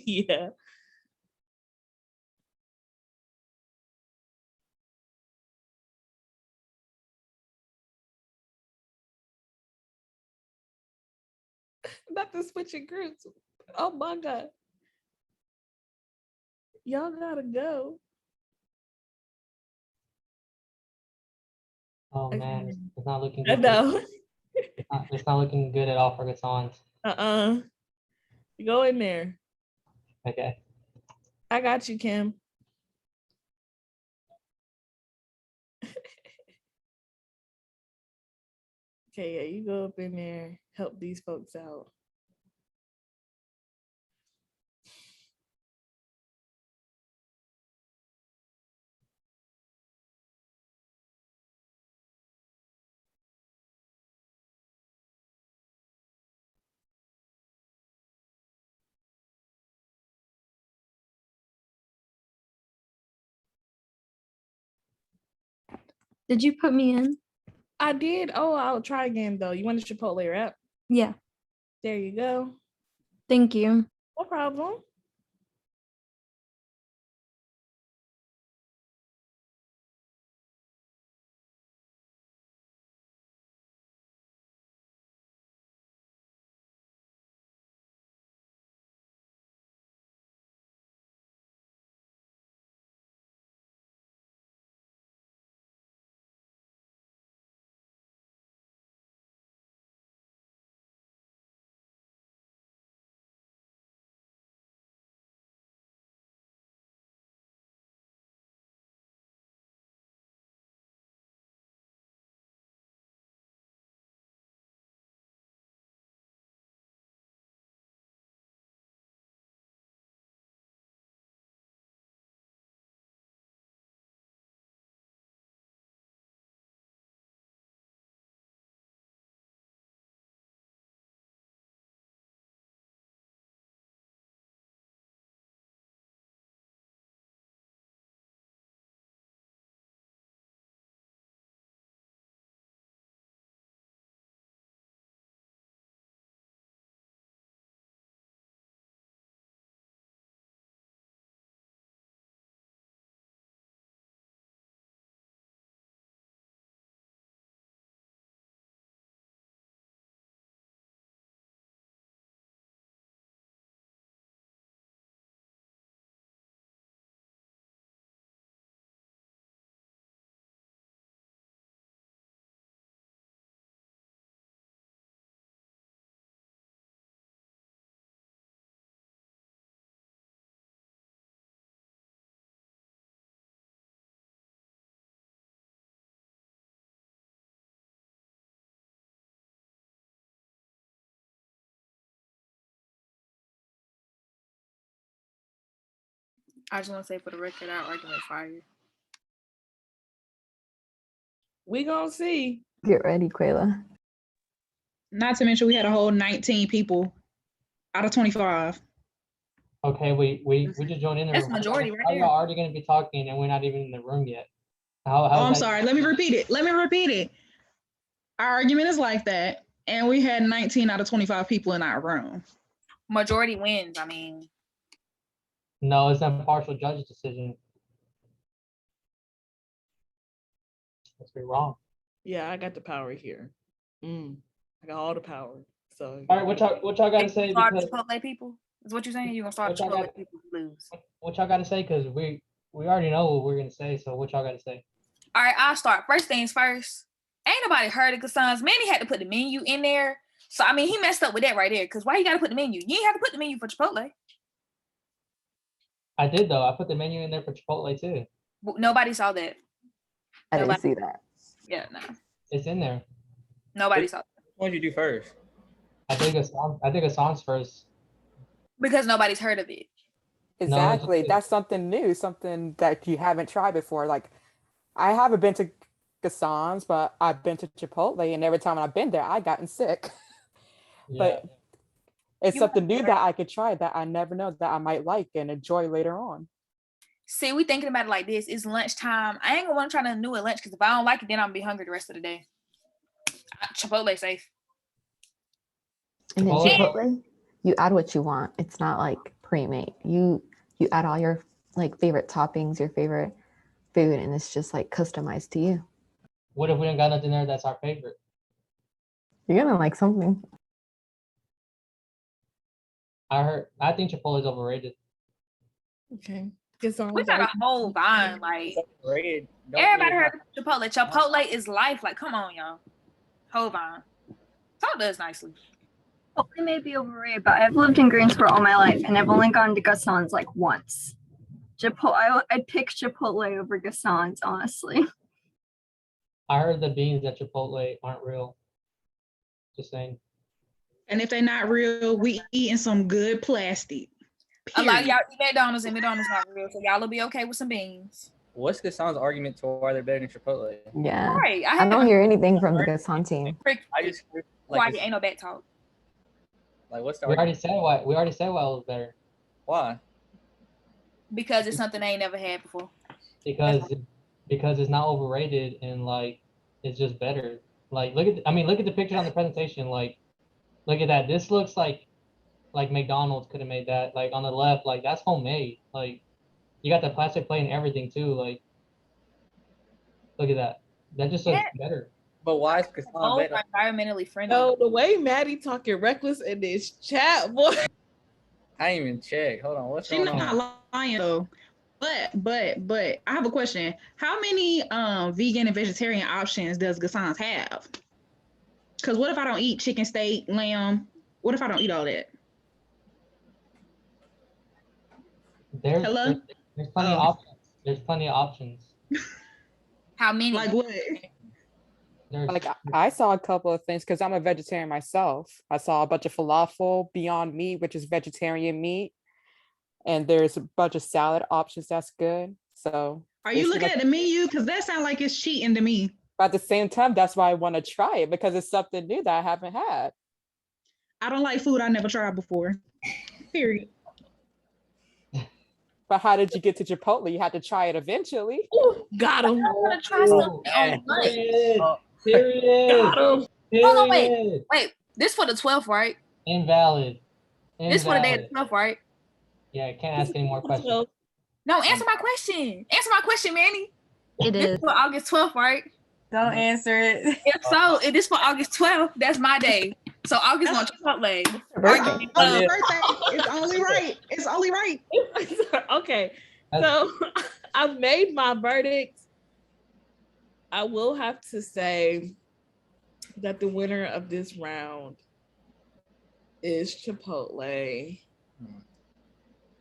Yeah. Not to switch your groups. Oh my God. Y'all gotta go. Oh man, it's not looking I good. know. It's not looking good at all for Gassan's. Go in there. Okay. I got you, Kim. Okay, yeah, you go up in there, help these folks out. Did you put me in? I did. Oh, I'll try again though. You want the Chipotle wrap? Yeah. There you go. Thank you. No problem. I just want to say for the record, our argument fire. We gonna see. Get ready, Quayla. Not to mention we had a whole 19 people out of 25. Okay, we just joined in the That's room. majority right How there. y'all already gonna be talking and we're not even in the room yet? Oh, I'm sorry. Let me repeat it. Our argument is like that, and we had 19 out of 25 people in our room. Majority wins. I mean, No, it's an impartial judge's decision. Let's be wrong. Yeah, I got the power here. I got all the power. So All right, what y'all gotta say? start Because Chipotle people. Is what you're saying? You're gonna start what y'all Chipotle got- people who lose. what y'all gotta say? Because we already know what we're gonna say. So what y'all gotta say? All right, I'll start. First things first. Ain't nobody heard of Gason's. Manny had to put the menu in there. So I mean, he messed up with that right there. Cause why you gotta put the menu? You ain't have to put the menu for Chipotle. I did though. I put the menu in there for Chipotle too. Nobody saw that. I didn't Nobody- see that. Yeah, no. It's in there. Nobody saw that. What did you do first? I think Assange first. Because nobody's heard of it. Exactly. That's something new, something that you haven't tried before. Like, I haven't been to Gassan's, but I've been to Chipotle, and every time I've been there, I've gotten sick. But it's something new that I could try that I never know that I might like and enjoy later on. See, we thinking about it like this. It's lunchtime. I ain't gonna want to try nothing new at lunch because if I don't like it, then I'm gonna be hungry the rest of the day. Chipotle safe. And then Chipotle- Chipotle, you add what you want. It's not like pre-made. You add all your like favorite toppings, your favorite food, and it's just like customized to you. What if we don't got nothing there that's our favorite? You're gonna like something. I think Chipotle's overrated. Okay. Gason's We got a whole vine. Like Rated. everybody heard of Chipotle. Chipotle is life. Like, come on, y'all. Whole vine. Talk to us nicely. Chipotle may be overrated, but I've lived in Greensboro all my life, and I've only gone to Gason's like once. I'd pick Chipotle over Gason's, honestly. I heard the beans at Chipotle aren't real. Just saying. And if they're not real, we eating some good plastic. A lot of Period. y'all eat McDonald's and McDonald's not real, so y'all will be okay with some beans. What's Gassan's argument to why they're better than Chipotle? Yeah. Right, I don't hear anything from the Gasson team. I just Why ain't no back talk? like what's the We already argument? said why. We already said why it was better. Why? Because it's something they ain't never had before. Because because it's not overrated and like it's just better. Like look at look at the picture on the presentation. Like look at that. This looks like McDonald's could have made that. Like on the left, like that's homemade. Like you got the plastic plate and everything too. Like look at that. That just looks better. But why is croissant All better? are environmentally friendly. No, the way Maddie talking reckless in this chat, boy. I didn't even check. Hold on, what's She's going on? not lying though. But I have a question. How many vegan and vegetarian options does Gassan's have? Because what if I don't eat chicken, steak, lamb? What if I don't eat all that? There's Hello? there's plenty of options. There's plenty of options. How many? Like what? Like I saw a couple of things because I'm a vegetarian myself. I saw a bunch of falafel, Beyond Meat, which is vegetarian meat, and there's a bunch of salad options that's good. So Are you looking at the menu? Because that sounds like it's cheating to me. But at the same time, that's why I want to try it because it's something new that I haven't had. I don't like food I never tried before. Period. But how did you get to Chipotle? You had to try it eventually. Got him. I'm gonna try something on lunch. Period. Hold on, wait. This for the 12th, right? Invalid. This for the day of the 12th, right? Yeah, I can't ask any more questions. No, answer my question. Answer my question, Manny. It This is. for August 12th, right? Don't answer it. If so, if this for August 12th, that's my day. So August on Chipotle. Birthday. Happy birthday. It's only right. It's only right. Okay, so I've made my verdict. I will have to say that the winner of this round is Chipotle.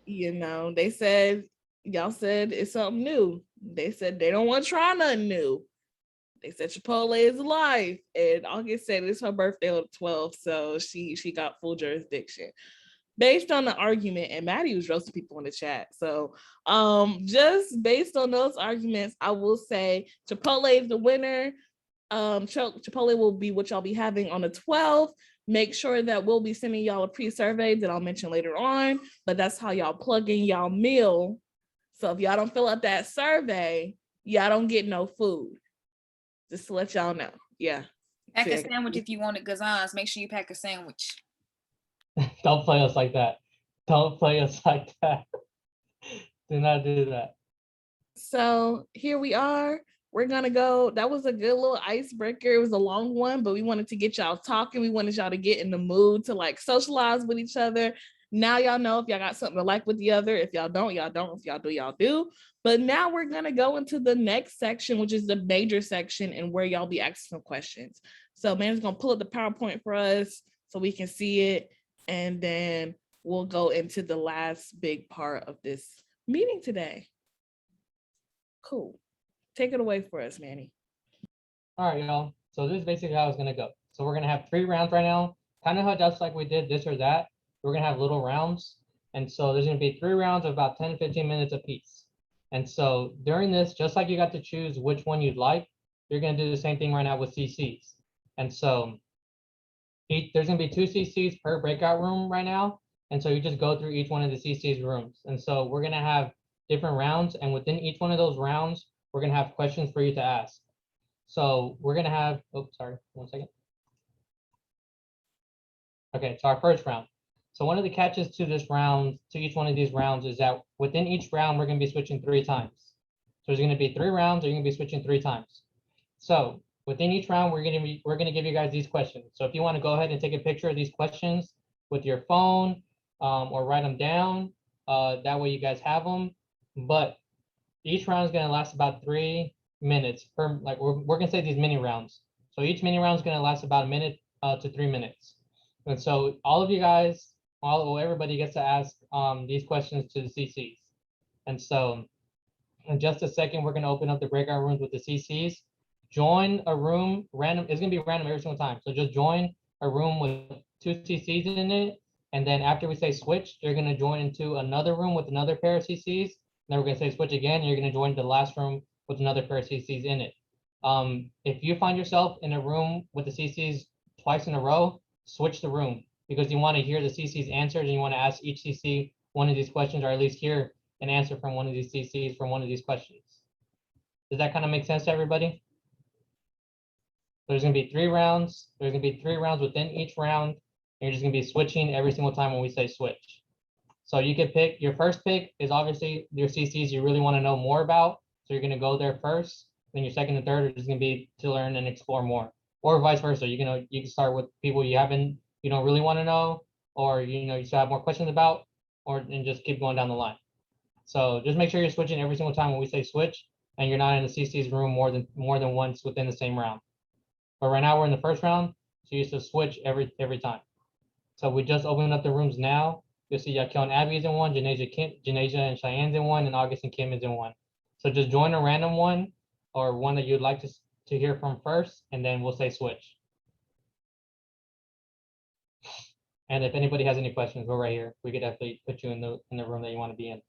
You know, they said, y'all said it's something new. They said they don't want to try nothing new. They said Chipotle is alive. And August said it's her birthday on the 12th, so she got full jurisdiction. Based on the argument, and Maddie was roasting people in the chat. So just based on those arguments, I will say Chipotle is the winner. Chipotle will be what y'all be having on the 12th. Make sure that we'll be sending y'all a pre-survey that I'll mention later on, but that's how y'all plug in y'all meal. So if y'all don't fill out that survey, y'all don't get no food. Just to let y'all know. Yeah. Pack a sandwich if you wanted Gazans. Make sure you pack a sandwich. Don't play us like that. Don't play us like that. Do not do that. So here we are. We're gonna go. That was a good little icebreaker. It was a long one, but we wanted to get y'all talking. We wanted y'all to get in the mood to like socialize with each other. Now y'all know if y'all got something to like with the other. If y'all don't, y'all don't. If y'all do, y'all do. But now we're gonna go into the next section, which is the major section and where y'all be asking some questions. So man's gonna pull up the PowerPoint for us so we can see it. And then we'll go into the last big part of this meeting today. Cool. Take it away for us, Manny. All right, y'all. So this is basically how it's gonna go. So we're gonna have 3 rounds right now, kind of how just like we did this or that. We're gonna have little rounds. And so there's gonna be 3 rounds of about 10 to 15 minutes apiece. And so during this, just like you got to choose which one you'd like, you're gonna do the same thing right now with CCs. And so there's gonna be 2 CCs per breakout room right now. And so you just go through each one of the CCs rooms. And so we're gonna have different rounds, and within each one of those rounds, we're gonna have questions for you to ask. So we're gonna have, oh, sorry, 1 second. Okay, so our first round. So one of the catches to this round, to each one of these rounds, is that within each round, we're gonna be switching 3 times. So there's gonna be 3 rounds, you're gonna be switching 3 times. So within each round, we're gonna give you guys these questions. So if you wanna go ahead and take a picture of these questions with your phone, or write them down, that way you guys have them. But each round is gonna last about 3 minutes per, like we're gonna say these mini rounds. So each mini round is gonna last about 1 minute to 3 minutes. And so all of you guys, everybody gets to ask these questions to the CCs. And so in just a second, we're gonna open up the breakout rooms with the CCs. Join a room, random, it's gonna be random every single time. So just join a room with 2 CCs in it. And then after we say switch, you're gonna join into another room with another pair of CCs. Then we're gonna say switch again, you're gonna join the last room with another pair of CCs in it. If you find yourself in a room with the CCs twice in a row, switch the room, because you wanna hear the CC's answers and you wanna ask each CC one of these questions, or at least hear an answer from one of these CCs from one of these questions. Does that kind of make sense to everybody? There's gonna be 3 rounds. There's gonna be 3 rounds within each round. And you're just gonna be switching every single time when we say switch. So you can pick, your first pick is obviously your CCs you really want to know more about. So you're gonna go there first. Then your second and third are just gonna be to learn and explore more. Or vice versa. You can start with people you don't really want to know, or you still have more questions about, and just keep going down the line. So just make sure you're switching every single time when we say switch, and you're not in the CC's room more than once within the same round. But right now we're in the first round, so you used to switch every time. So we just opened up the rooms now. You'll see Yakel and Abby is in one, Janasia and Cheyenne's in one, and August and Kim is in one. So just join a random one or one that you'd like to hear from first, and then we'll say switch. And if anybody has any questions, we're right here. We could definitely put you in the room that you want to be in.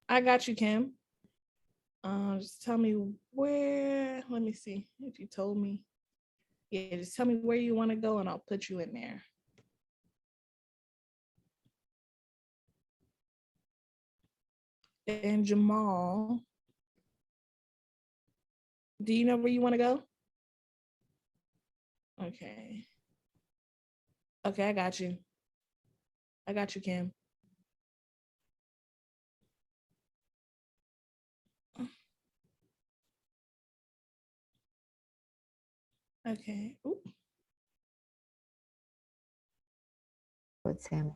I got you, Kim. Just tell me where, let me see if you told me. Yeah, just tell me where you want to go and I'll put you in there. And Jamal, do you know where you want to go? Okay. Okay, I got you. I got you, Kim. Okay. Ooh. With Sam.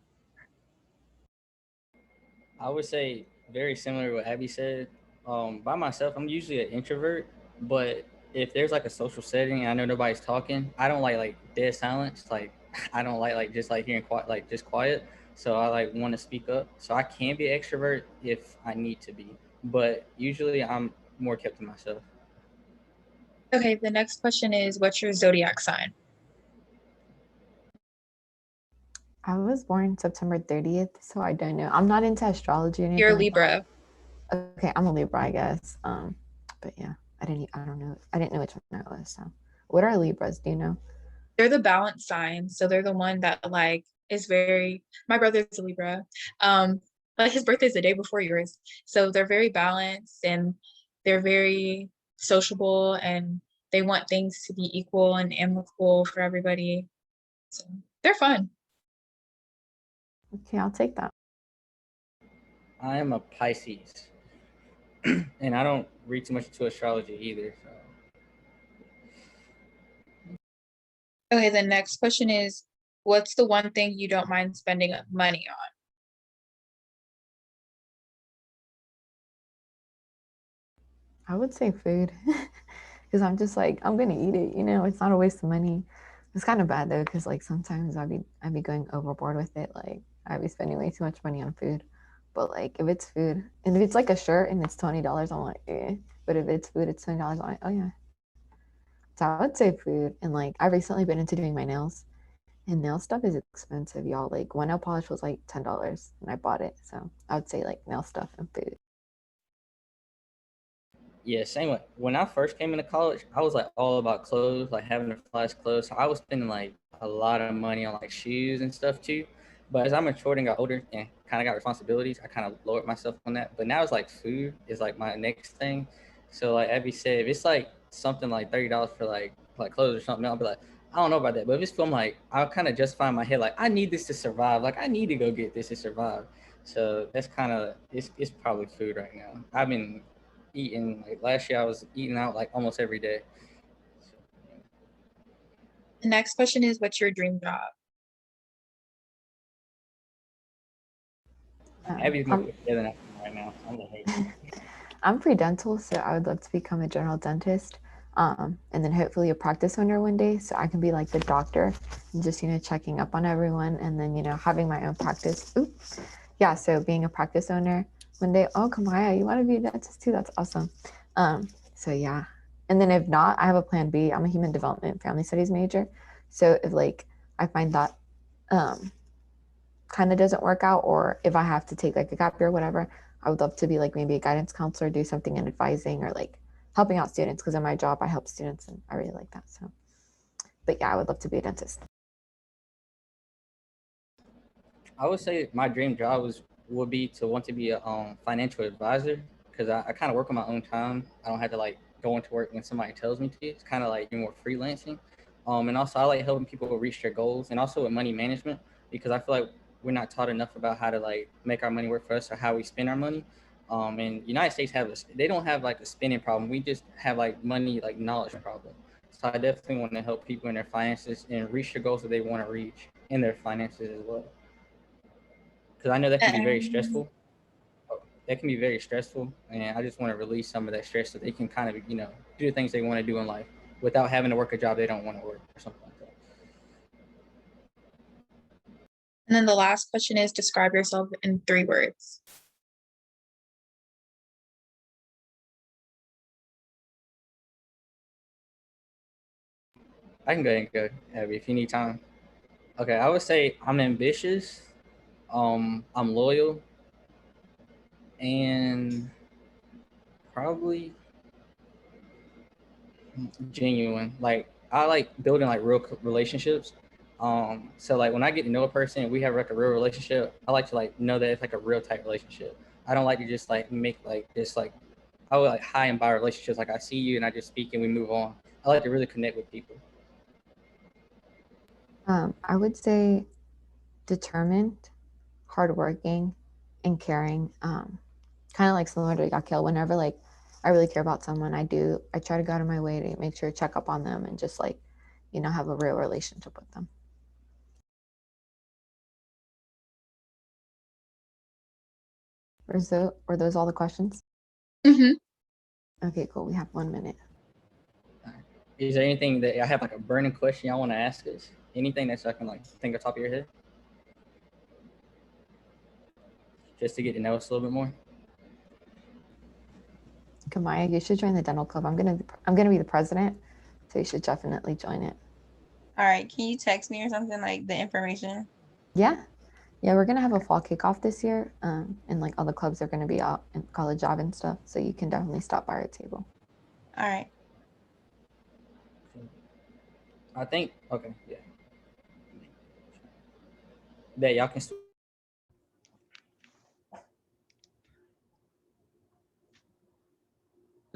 I would say very similar to what Abby said. By myself, I'm usually an introvert, but if there's like a social setting and I know nobody's talking, I don't like dead silence. Like I don't like just like hearing quiet, like just quiet. So I like want to speak up. So I can be an extrovert if I need to be, but usually I'm more kept to myself. Okay, the next question is, what's your zodiac sign? I was born September 30th, so I don't know. I'm not into astrology or anything. You're a like Libra. that. Okay, I'm a Libra, I guess. But yeah, I don't know. I didn't know which one it was. So what are Libras? Do you know? They're the balance sign. So they're the one that like is very, my brother's a Libra. But his birthday's the day before yours. So they're very balanced and they're very sociable and they want things to be equal and amicable for everybody. So they're fun. Okay, I'll take that. I am a Pisces, and I don't read too much into astrology either. So. Okay, the next question is, what's the one thing you don't mind spending money on? I would say food, because I'm just like, I'm gonna eat it. It's not a waste of money. It's kind of bad though, because like sometimes I'd be going overboard with it. Like I'd be spending way too much money on food. But like if it's food, and if it's like a shirt and it's $20, I'm like, eh. But if it's food, it's $20. I'm like, oh yeah. So I would say food. And like I've recently been into doing my nails, and nail stuff is expensive, y'all. Like one nail polish was like $10, and I bought it. So I would say like nail stuff and food. Yeah, same way. When I first came into college, I was like all about clothes, like having to flash clothes. So I was spending like a lot of money on like shoes and stuff too. But as I matured and got older and kind of got responsibilities, I kind of lowered myself on that. But now it's like food is like my next thing. So like Abby said, if it's like something like $30 for like clothes or something, I'll be like, I don't know about that. But if it's film, like I'll kind of justify in my head, like I need this to survive. Like I need to go get this to survive. So that's kind of it's probably food right now. I've been eating like last year I was eating out like almost every day. The next question is, what's your dream job? Abby's more prepared than I am right now. I'm the hater. I'm pre-dental, so I would love to become a general dentist, and then hopefully a practice owner one day, so I can be like the doctor and just checking up on everyone, and then having my own practice. Oops. Yeah, so being a practice owner one day. Oh, Kamaya, you want to be a dentist too? That's awesome. So yeah, and then if not, I have a plan B. I'm a human development family studies major, so if like I find that kind of doesn't work out, or if I have to take like a gap year or whatever, I would love to be like maybe a guidance counselor, do something in advising or like helping out students because in my job I help students and I really like that. So, but yeah, I would love to be a dentist. I would say my dream job would be to want to be a financial advisor because I kind of work on my own time. I don't have to like go into work when somebody tells me to. It's kind of like more freelancing. And also I like helping people reach their goals and also with money management because I feel like we're not taught enough about how to like make our money work for us or how we spend our money. And United States they don't have like a spending problem. We just have like money like knowledge problem. So I definitely want to help people in their finances and reach the goals that they want to reach in their finances as well. Because I know that can be very stressful. That can be very stressful, and I just want to release some of that stress so they can kind of, do the things they want to do in life without having to work a job they don't want to work or something like that. And then the last question is describe yourself in 3 words. I can go ahead and go, Abby, if you need time. Okay, I would say I'm ambitious, I'm loyal, and probably genuine. Like I like building like real relationships. So like when I get to know a person and we have like a real relationship, I like to like know that it's like a real type relationship. I don't like to just like make like this like I would like high and by relationships. Like I see you and I just speak and we move on. I like to really connect with people. I would say determined, hardworking, and caring. Kind of like similar to Yakil. Whenever like I really care about someone, I try to go out of my way to make sure to check up on them and just like, have a real relationship with them. Were those all the questions? Mm-hmm. Okay, cool. We have 1 minute. Is there anything that I have like a burning question y'all want to ask us? Anything that's I can like think off the top of your head? Just to get to know us a little bit more. Kamaya, you should join the dental club. I'm gonna be the president, so you should definitely join it. All right, can you text me or something like the information? Yeah, we're gonna have a fall kickoff this year, and like all the clubs are gonna be out in College Ave and stuff, so you can definitely stop by our table. All right. I think okay, yeah. That y'all can.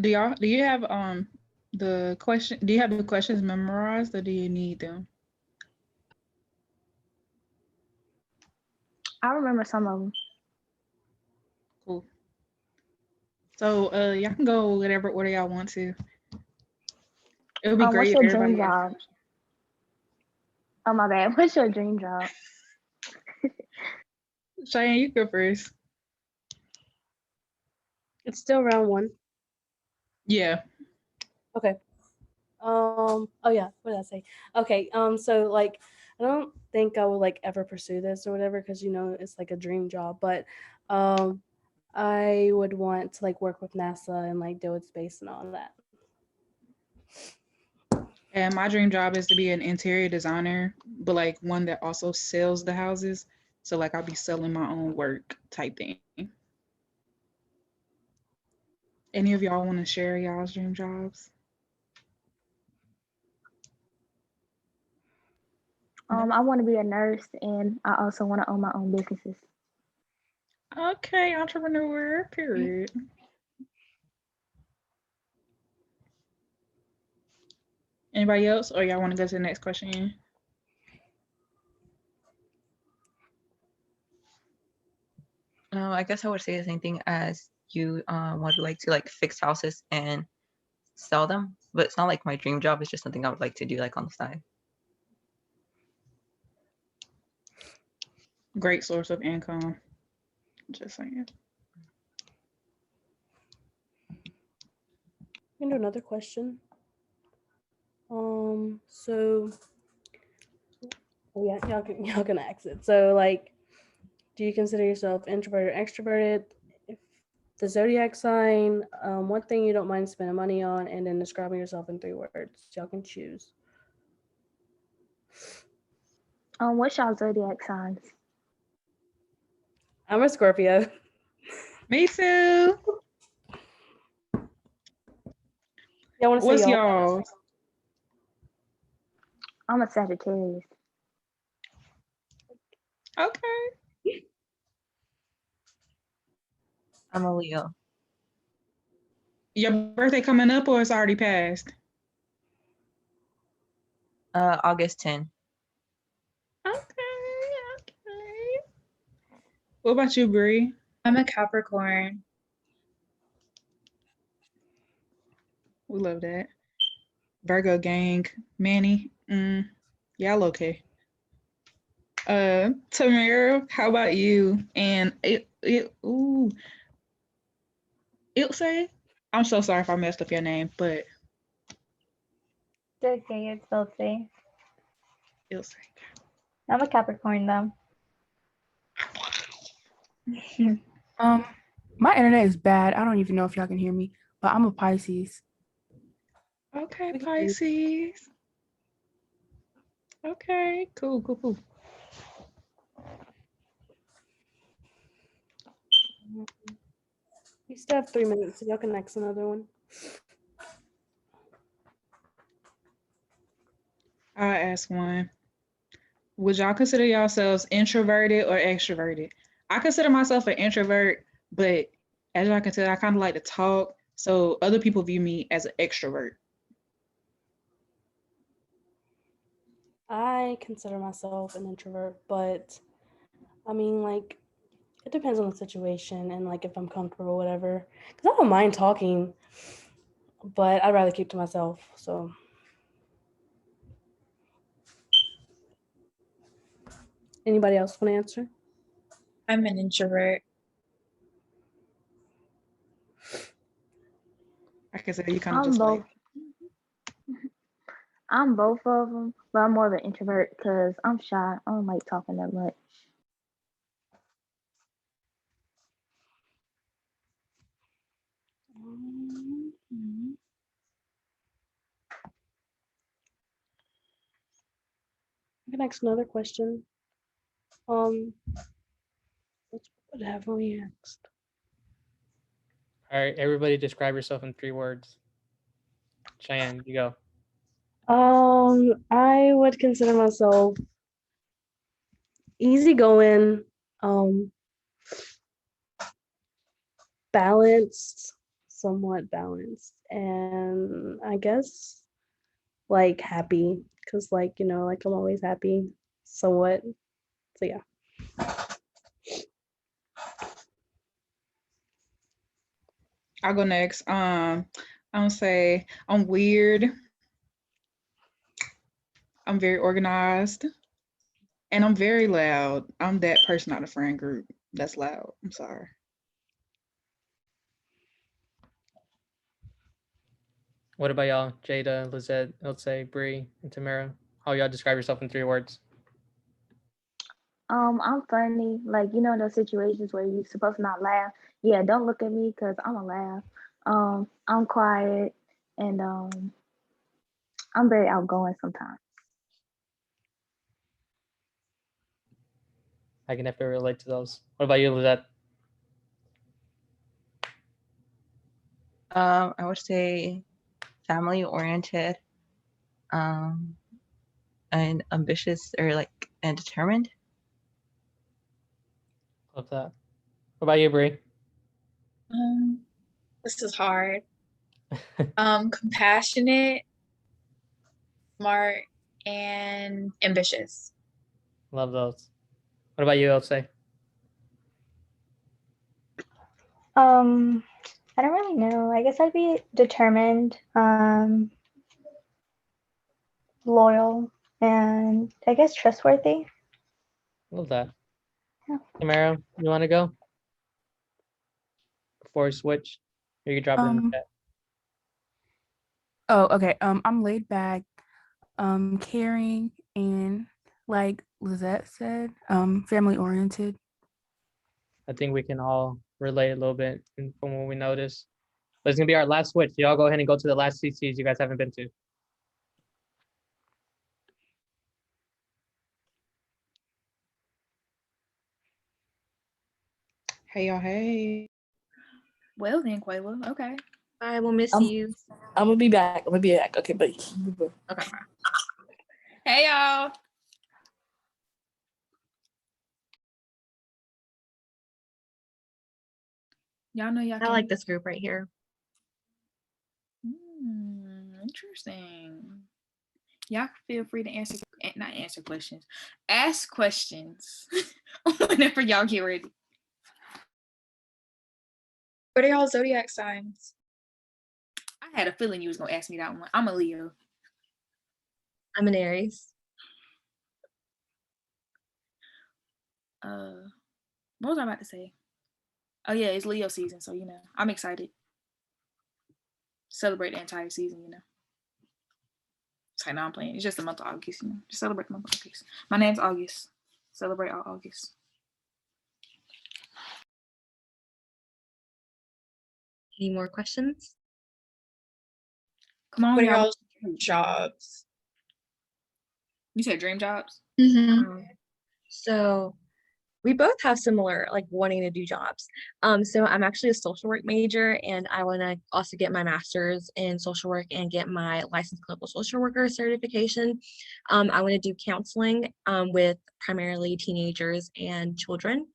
Do you have the question? Do you have the questions memorized, or do you need them? I remember some of them. Cool. So y'all can go whatever order y'all want to. It would be great What's if your dream everybody. job? Oh my bad. What's your dream job? Cheyenne, you go first. It's still round 1. Yeah. Okay. Oh yeah, what did I say? Okay, so like I don't think I would like ever pursue this or whatever because it's like a dream job, but I would want to like work with NASA and like deal with space and all that. And my dream job is to be an interior designer, but like one that also sells the houses. So like I'll be selling my own work type thing. Any of y'all want to share y'all's dream jobs? I want to be a nurse, and I also want to own my own businesses. Okay, entrepreneur, period. Anybody else, or y'all want to go to the next question? I guess I would say the same thing as you. Would like to like fix houses and sell them, but it's not like my dream job. It's just something I would like to do like on the side. Great source of income. Just saying. We can do another question. So yeah, y'all can exit. So like, do you consider yourself introverted or extroverted? If the zodiac sign, one thing you don't mind spending money on, and then describing yourself in 3 words. Y'all can choose. What's y'all zodiac signs? I'm a Scorpio. Me too. Y'all want to say What's y'all? yours? I'm a Sagittarius. Okay. I'm a Leo. Your birthday coming up or it's already passed? August 10. Okay. What about you, Bree? I'm a Capricorn. We love that. Virgo gang. Manny. Y'all okay. Tamara, how about you? And Ilse? I'm so sorry if I messed up your name, but It's okay, it's Ilse. Ilse. I'm a Capricorn though. My internet is bad. I don't even know if y'all can hear me, but I'm a Pisces. Okay, Pisces. Okay, cool. We still have 3 minutes, so y'all can next another one. I'll ask one. Would y'all consider yourselves introverted or extroverted? I consider myself an introvert, but as y'all can tell, I kind of like to talk. So other people view me as an extrovert. I consider myself an introvert, but I mean, like, it depends on the situation and like if I'm comfortable or whatever. Because I don't mind talking, but I'd rather keep to myself. So anybody else want to answer? I'm an introvert. I can say you kind of I'm just both. like. I'm both of them, but I'm more of an introvert because I'm shy. I don't like talking that much. I can ask another question. What have we asked? All right, everybody describe yourself in 3 words. Cheyenne, you go. I would consider myself easygoing, balanced, somewhat balanced, and I guess like happy, because like, you know, like I'm always happy, somewhat. So yeah. I'll go next. I'm gonna say I'm weird. I'm very organized. And I'm very loud. I'm that person out of the friend group that's loud. I'm sorry. What about y'all? Jada, Lizette, Ilse, Bree, and Tamara. How y'all describe yourself in 3 words? I'm funny. Like, you know, those situations where you're supposed to not laugh. Yeah, don't look at me because I'm a laugh. I'm quiet and I'm very outgoing sometimes. I can definitely relate to those. What about you, Lizette? I would say family oriented, and ambitious or like and determined. Love that. What about you, Bree? This is hard. Compassionate, smart, and ambitious. Love those. What about you, Ilse? I don't really know. I guess I'd be determined, loyal, and I guess trustworthy. Love that. Yeah. Tamara, you want to go? Before we switch? Or you can drop it in the chat. Oh, okay. I'm laid back, caring, and like Lizette said, family oriented. I think we can all relate a little bit from what we noticed. But it's going to be our last switch. Y'all go ahead and go to the last CCs you guys haven't been to. Hey, y'all. Hey. Well then, Quayla. Okay. I will miss I'm you. gonna be back. I'm gonna be back. Okay, bye. Okay. Hey y'all. Y'all know y'all I can. like this group right here. Interesting. Y'all feel free to not answer questions, ask questions whenever y'all get ready. What are y'all zodiac signs? I had a feeling you was gonna ask me that one. I'm a Leo. I'm an Aries. What was I about to say? Oh yeah, it's Leo season, so you know I'm excited. Celebrate the entire season, you know. It's like, no, I'm playing. It's just the month of August, you know. Just celebrate the month of August. My name's August. Celebrate all August. Any more questions? Come on, What are y'all. y'all's jobs? You said dream jobs? So we both have similar, like, wanting to do jobs. So I'm actually a social work major, and I want to also get my master's in social work and get my licensed clinical social worker certification. I want to do counseling with primarily teenagers and children.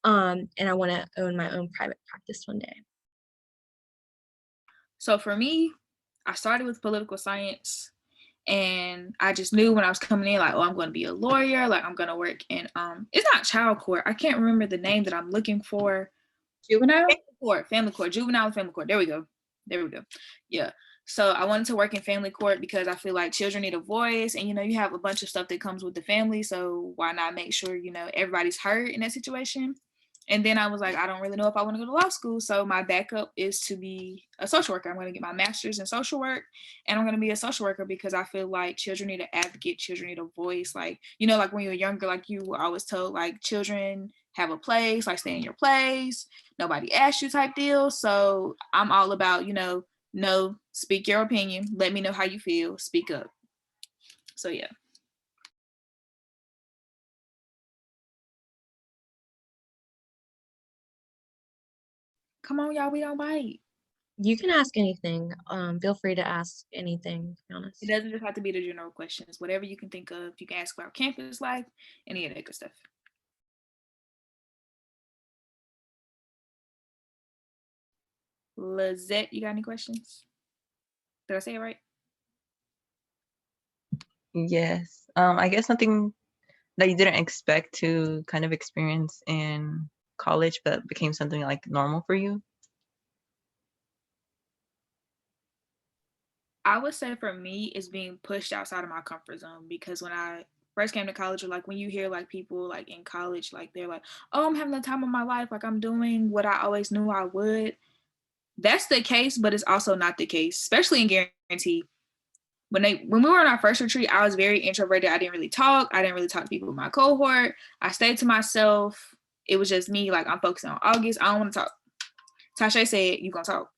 And I want to own my own private practice one day. So for me, I started with political science, and I just knew when I was coming in, like, oh, I'm going to be a lawyer, like I'm going to work in it's not child court. I can't remember the name that I'm looking for. Juvenile? Family court, juvenile and family court. There we go. Yeah. So I wanted to work in family court because I feel like children need a voice, and you know, you have a bunch of stuff that comes with the family. So why not make sure, you know, everybody's heard in that situation? And then I was like, I don't really know if I want to go to law school. So my backup is to be a social worker. I'm going to get my master's in social work, and I'm going to be a social worker because I feel like children need an advocate. Children need a voice. Like, you know, like when you're younger, like you were always told, like, children have a place, like stay in your place. Nobody asked you type deal. So I'm all about, you know, no, speak your opinion. Let me know how you feel. Speak up. So yeah. Come on, y'all, we don't bite. You can ask anything. Feel free to ask anything, to be honest. It doesn't just have to be the general questions. Whatever you can think of, you can ask about campus life, any of that good stuff. Lizette, you got any questions? Did I say it right? Yes. I guess something that you didn't expect to kind of experience in college, but became something like normal for you. I would say for me, it's being pushed outside of my comfort zone, because when I first came to college, or like when you hear like people like in college, like they're like, oh, I'm having the time of my life, like I'm doing what I always knew I would. That's the case, but it's also not the case, especially in Guarantee. When we were on our first retreat, I was very introverted. I didn't really talk. I didn't really talk to people in my cohort. I stayed to myself. It was just me, like, I'm focusing on August. I don't want to talk. Tasha said, you gonna talk.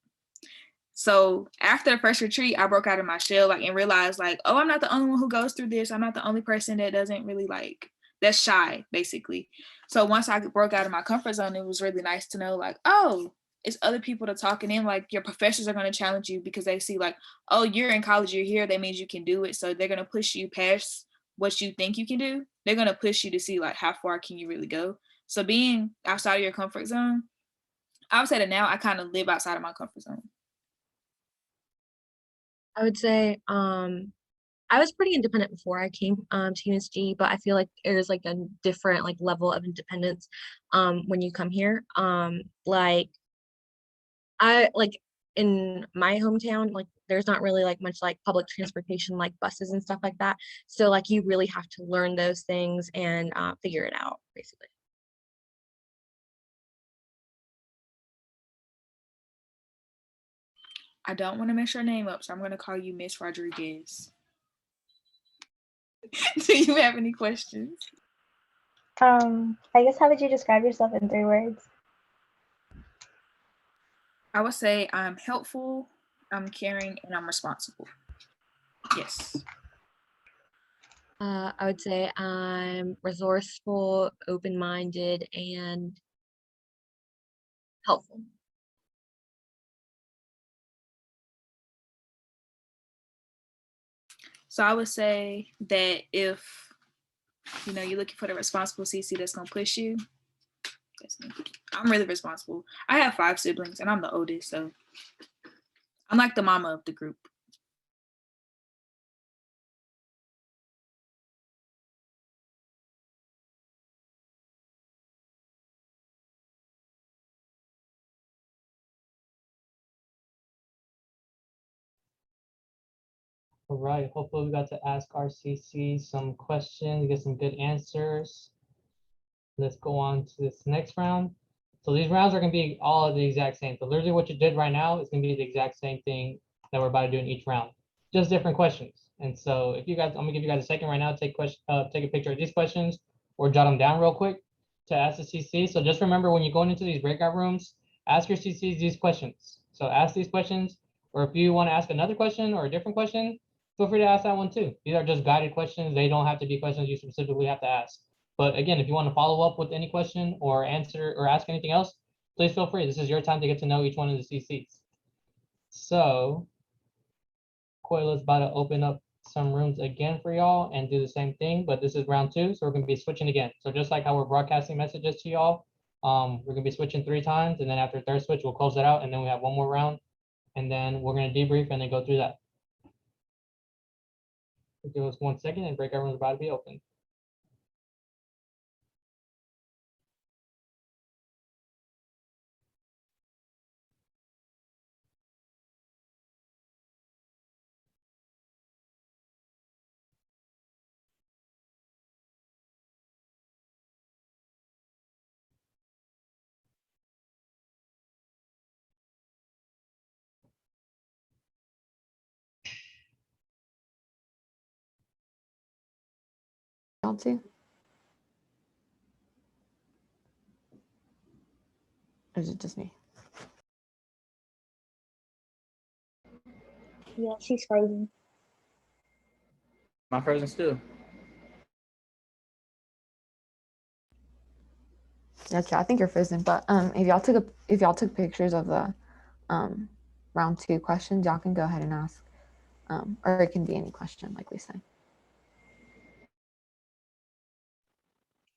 So after the first retreat, I broke out of my shell, like, and realized, like, oh, I'm not the only one who goes through this. I'm not the only person that doesn't really, like, that's shy, basically. So once I broke out of my comfort zone, it was really nice to know, like, oh, it's other people to talking in. Like, your professors are going to challenge you because they see, like, oh, you're in college, you're here, that means you can do it. So they're going to push you past what you think you can do. They're going to push you to see, like, how far can you really go. So being outside of your comfort zone, I would say that now I kind of live outside of my comfort zone. I would say I was pretty independent before I came to UNSG, but I feel like there's like a different like level of independence when you come here. Like I like in my hometown, like there's not really like much like public transportation, like buses and stuff like that. So like you really have to learn those things and figure it out, basically. I don't want to mess your name up, so I'm going to call you Miss Rodriguez. Do you have any questions? I guess, how would you describe yourself in 3 words? I would say I'm helpful, I'm caring, and I'm responsible. Yes. I would say I'm resourceful, open-minded, and helpful. So I would say that if you're looking for the responsible CC that's gonna push you, that's me. I'm really responsible. I have 5 siblings and I'm the oldest, so I'm like the mama of the group. All right, hopefully we got to ask our CC some questions, get some good answers. Let's go on to this next round. So these rounds are gonna be all the exact same. So literally what you did right now is gonna be the exact same thing that we're about to do in each round, just different questions. And so if you guys, I'm gonna give you guys a second right now, take a picture of these questions or jot them down real quick to ask the CC. So just remember when you're going into these breakout rooms, ask your CCs these questions. So ask these questions, or if you want to ask another question or a different question, feel free to ask that one too. These are just guided questions. They don't have to be questions you specifically have to ask. But again, if you want to follow up with any question or answer or ask anything else, please feel free. This is your time to get to know each one of the CCs. So Coila's about to open up some rooms again for y'all and do the same thing, but this is round 2, so we're gonna be switching again. So just like how we're broadcasting messages to y'all, we're gonna be switching 3 times, and then after the third switch, we'll close it out, and then we have one more round, and then we're gonna debrief and then go through that. Give us 1 second, and breakout room is about to be open. Y'all too? Or is it just me? Yeah, she's frozen. My frozen still. Okay, I think you're frozen. But if y'all took pictures of the round 2 questions, y'all can go ahead and ask. Or it can be any question, like we said.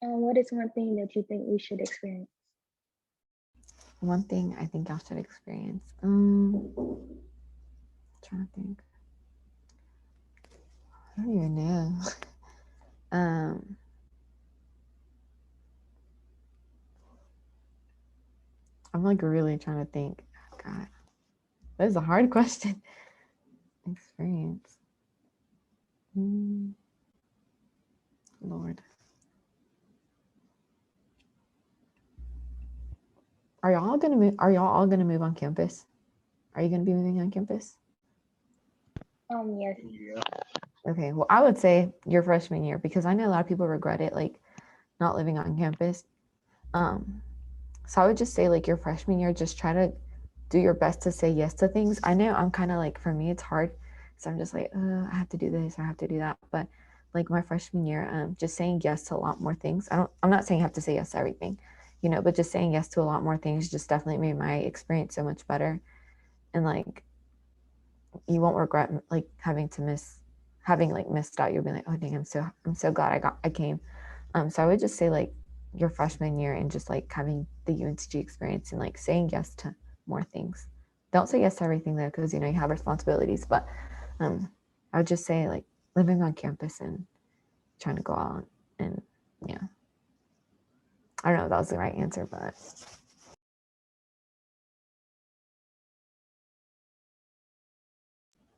What is one thing that you think we should experience? One thing I think y'all should experience. Trying to think. I don't even know. I'm like really trying to think. God, that is a hard question. Experience. Lord. Are y'all all gonna move? Are y'all all gonna move on campus? Are you gonna be moving on campus? Yes. Yeah. Okay, well, I would say your freshman year, because I know a lot of people regret it, like not living on campus. So I would just say like your freshman year, just try to do your best to say yes to things. I know I'm kind of like, for me, it's hard. So I'm just like, I have to do this, I have to do that. But like my freshman year, just saying yes to a lot more things. I'm not saying you have to say yes to everything, but just saying yes to a lot more things just definitely made my experience so much better. And like, you won't regret like having missed out. You'll be like, oh dang, I'm so glad I came. So I would just say like your freshman year and just like having the UNCG experience and like saying yes to more things. Don't say yes to everything though, because you have responsibilities. But I would just say like living on campus and trying to go out and yeah. I don't know if that was the right answer, but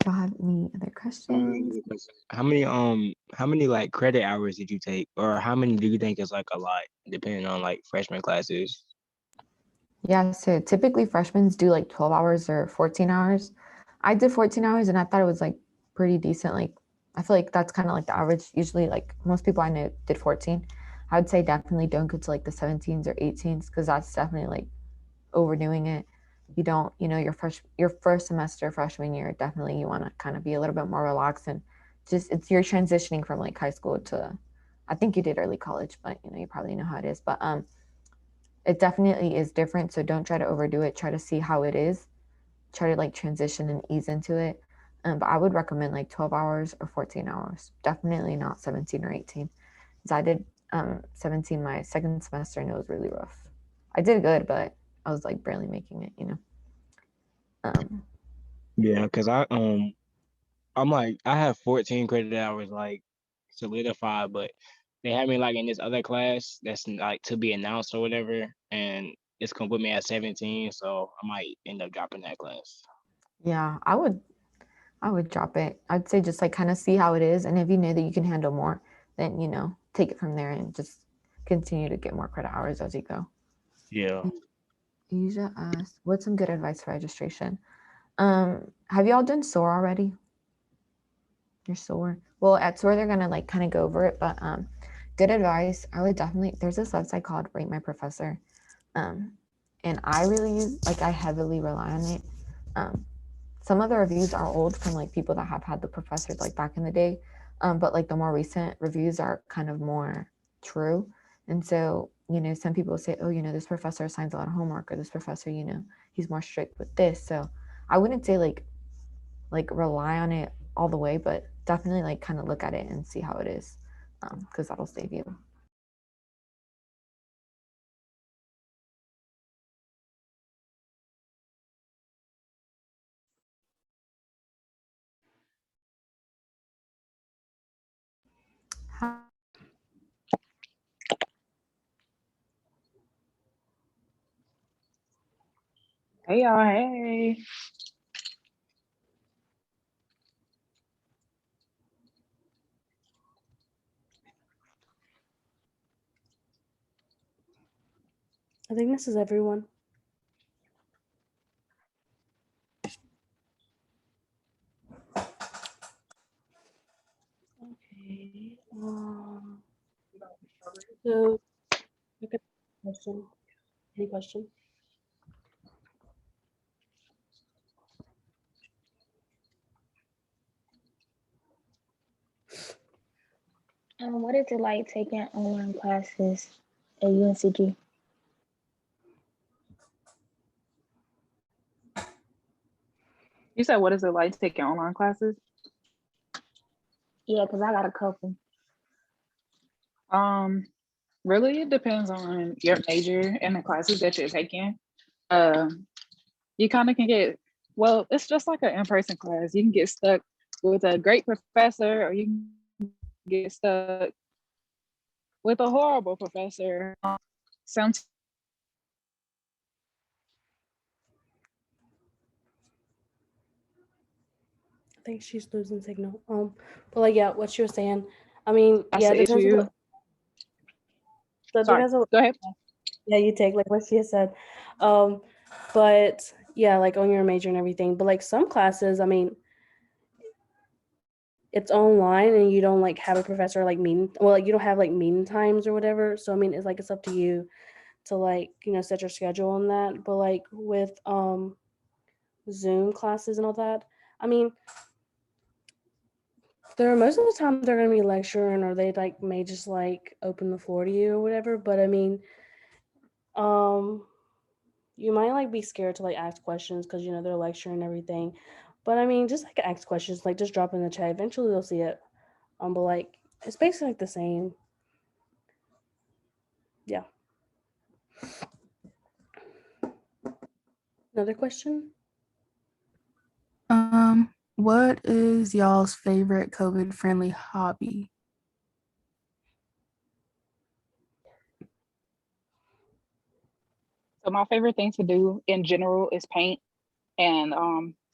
do y'all have any other questions? How many like credit hours did you take, or how many do you think is like a lot, depending on like freshman classes? Yeah, so typically freshmen do like 12 hours or 14 hours. I did 14 hours and I thought it was like pretty decent. Like I feel like that's kind of like the average. Usually like most people I know did 14. I would say definitely don't go to like the 17s or 18s because that's definitely like overdoing it. You don't, your first semester freshman year, definitely you want to kind of be a little bit more relaxed and just you're transitioning from like high school to, I think you did early college, but you probably know how it is. But it definitely is different. So don't try to overdo it. Try to see how it is. Try to like transition and ease into it. But I would recommend like 12 hours or 14 hours. Definitely not 17 or 18. Because I did 17 my second semester and it was really rough. I did good, but I was like barely making it, you know. Yeah, because I'm like I have 14 credit hours like solidified, but they have me like in this other class that's like to be announced or whatever, and it's gonna put me at 17, so I might end up dropping that class. Yeah, I would drop it. I'd say just like kind of see how it is. And if you know that you can handle more, then, you know, take it from there and just continue to get more credit hours as you go. Yeah. Asia asked, what's some good advice for registration? Have y'all done SOAR already? Your SOAR? Well, at SOAR, they're going to like kind of go over it, but good advice. I would definitely, there's this website called Rate My Professor. And I really use, like I heavily rely on it. Some of the reviews are old from like people that have had the professors like back in the day. But like the more recent reviews are kind of more true. And so, you know, some people say, oh, you know, this professor assigns a lot of homework, or this professor, you know, he's more strict with this. So I wouldn't say like rely on it all the way, but definitely like kind of look at it and see how it is, because that'll save you. Hey y'all, hey. I think this is everyone. Okay. So, look at the question. Any question? What is it like taking online classes at UNCG? You said, what is it like taking online classes? Yeah, because I got a couple. Really, it depends on your major and the classes that you're taking. You kind of can get, well, it's just like an in-person class. You can get stuck with a great professor, or you can get stuck with a horrible professor. Some I think she's losing signal. But like, yeah, what she was saying. I mean, That's yeah, the it depends on issue. what. So it Sorry, depends on. go ahead. Yeah, you take like what she has said. But yeah, like on your major and everything. But like some classes, I mean, it's online and you don't like have a professor like meeting. Well, like you don't have like meeting times or whatever. So I mean, it's like it's up to you to like, you know, set your schedule on that. But like with Zoom classes and all that, I mean, most of the time they're gonna be lecturing, or they like may just like open the floor to you or whatever. But I mean, you might like be scared to like ask questions because you know they're lecturing and everything. But I mean, just like ask questions, like just drop in the chat. Eventually they'll see it. But like it's basically like the same. Yeah. Another question? What is y'all's favorite COVID friendly hobby? So my favorite thing to do in general is paint, and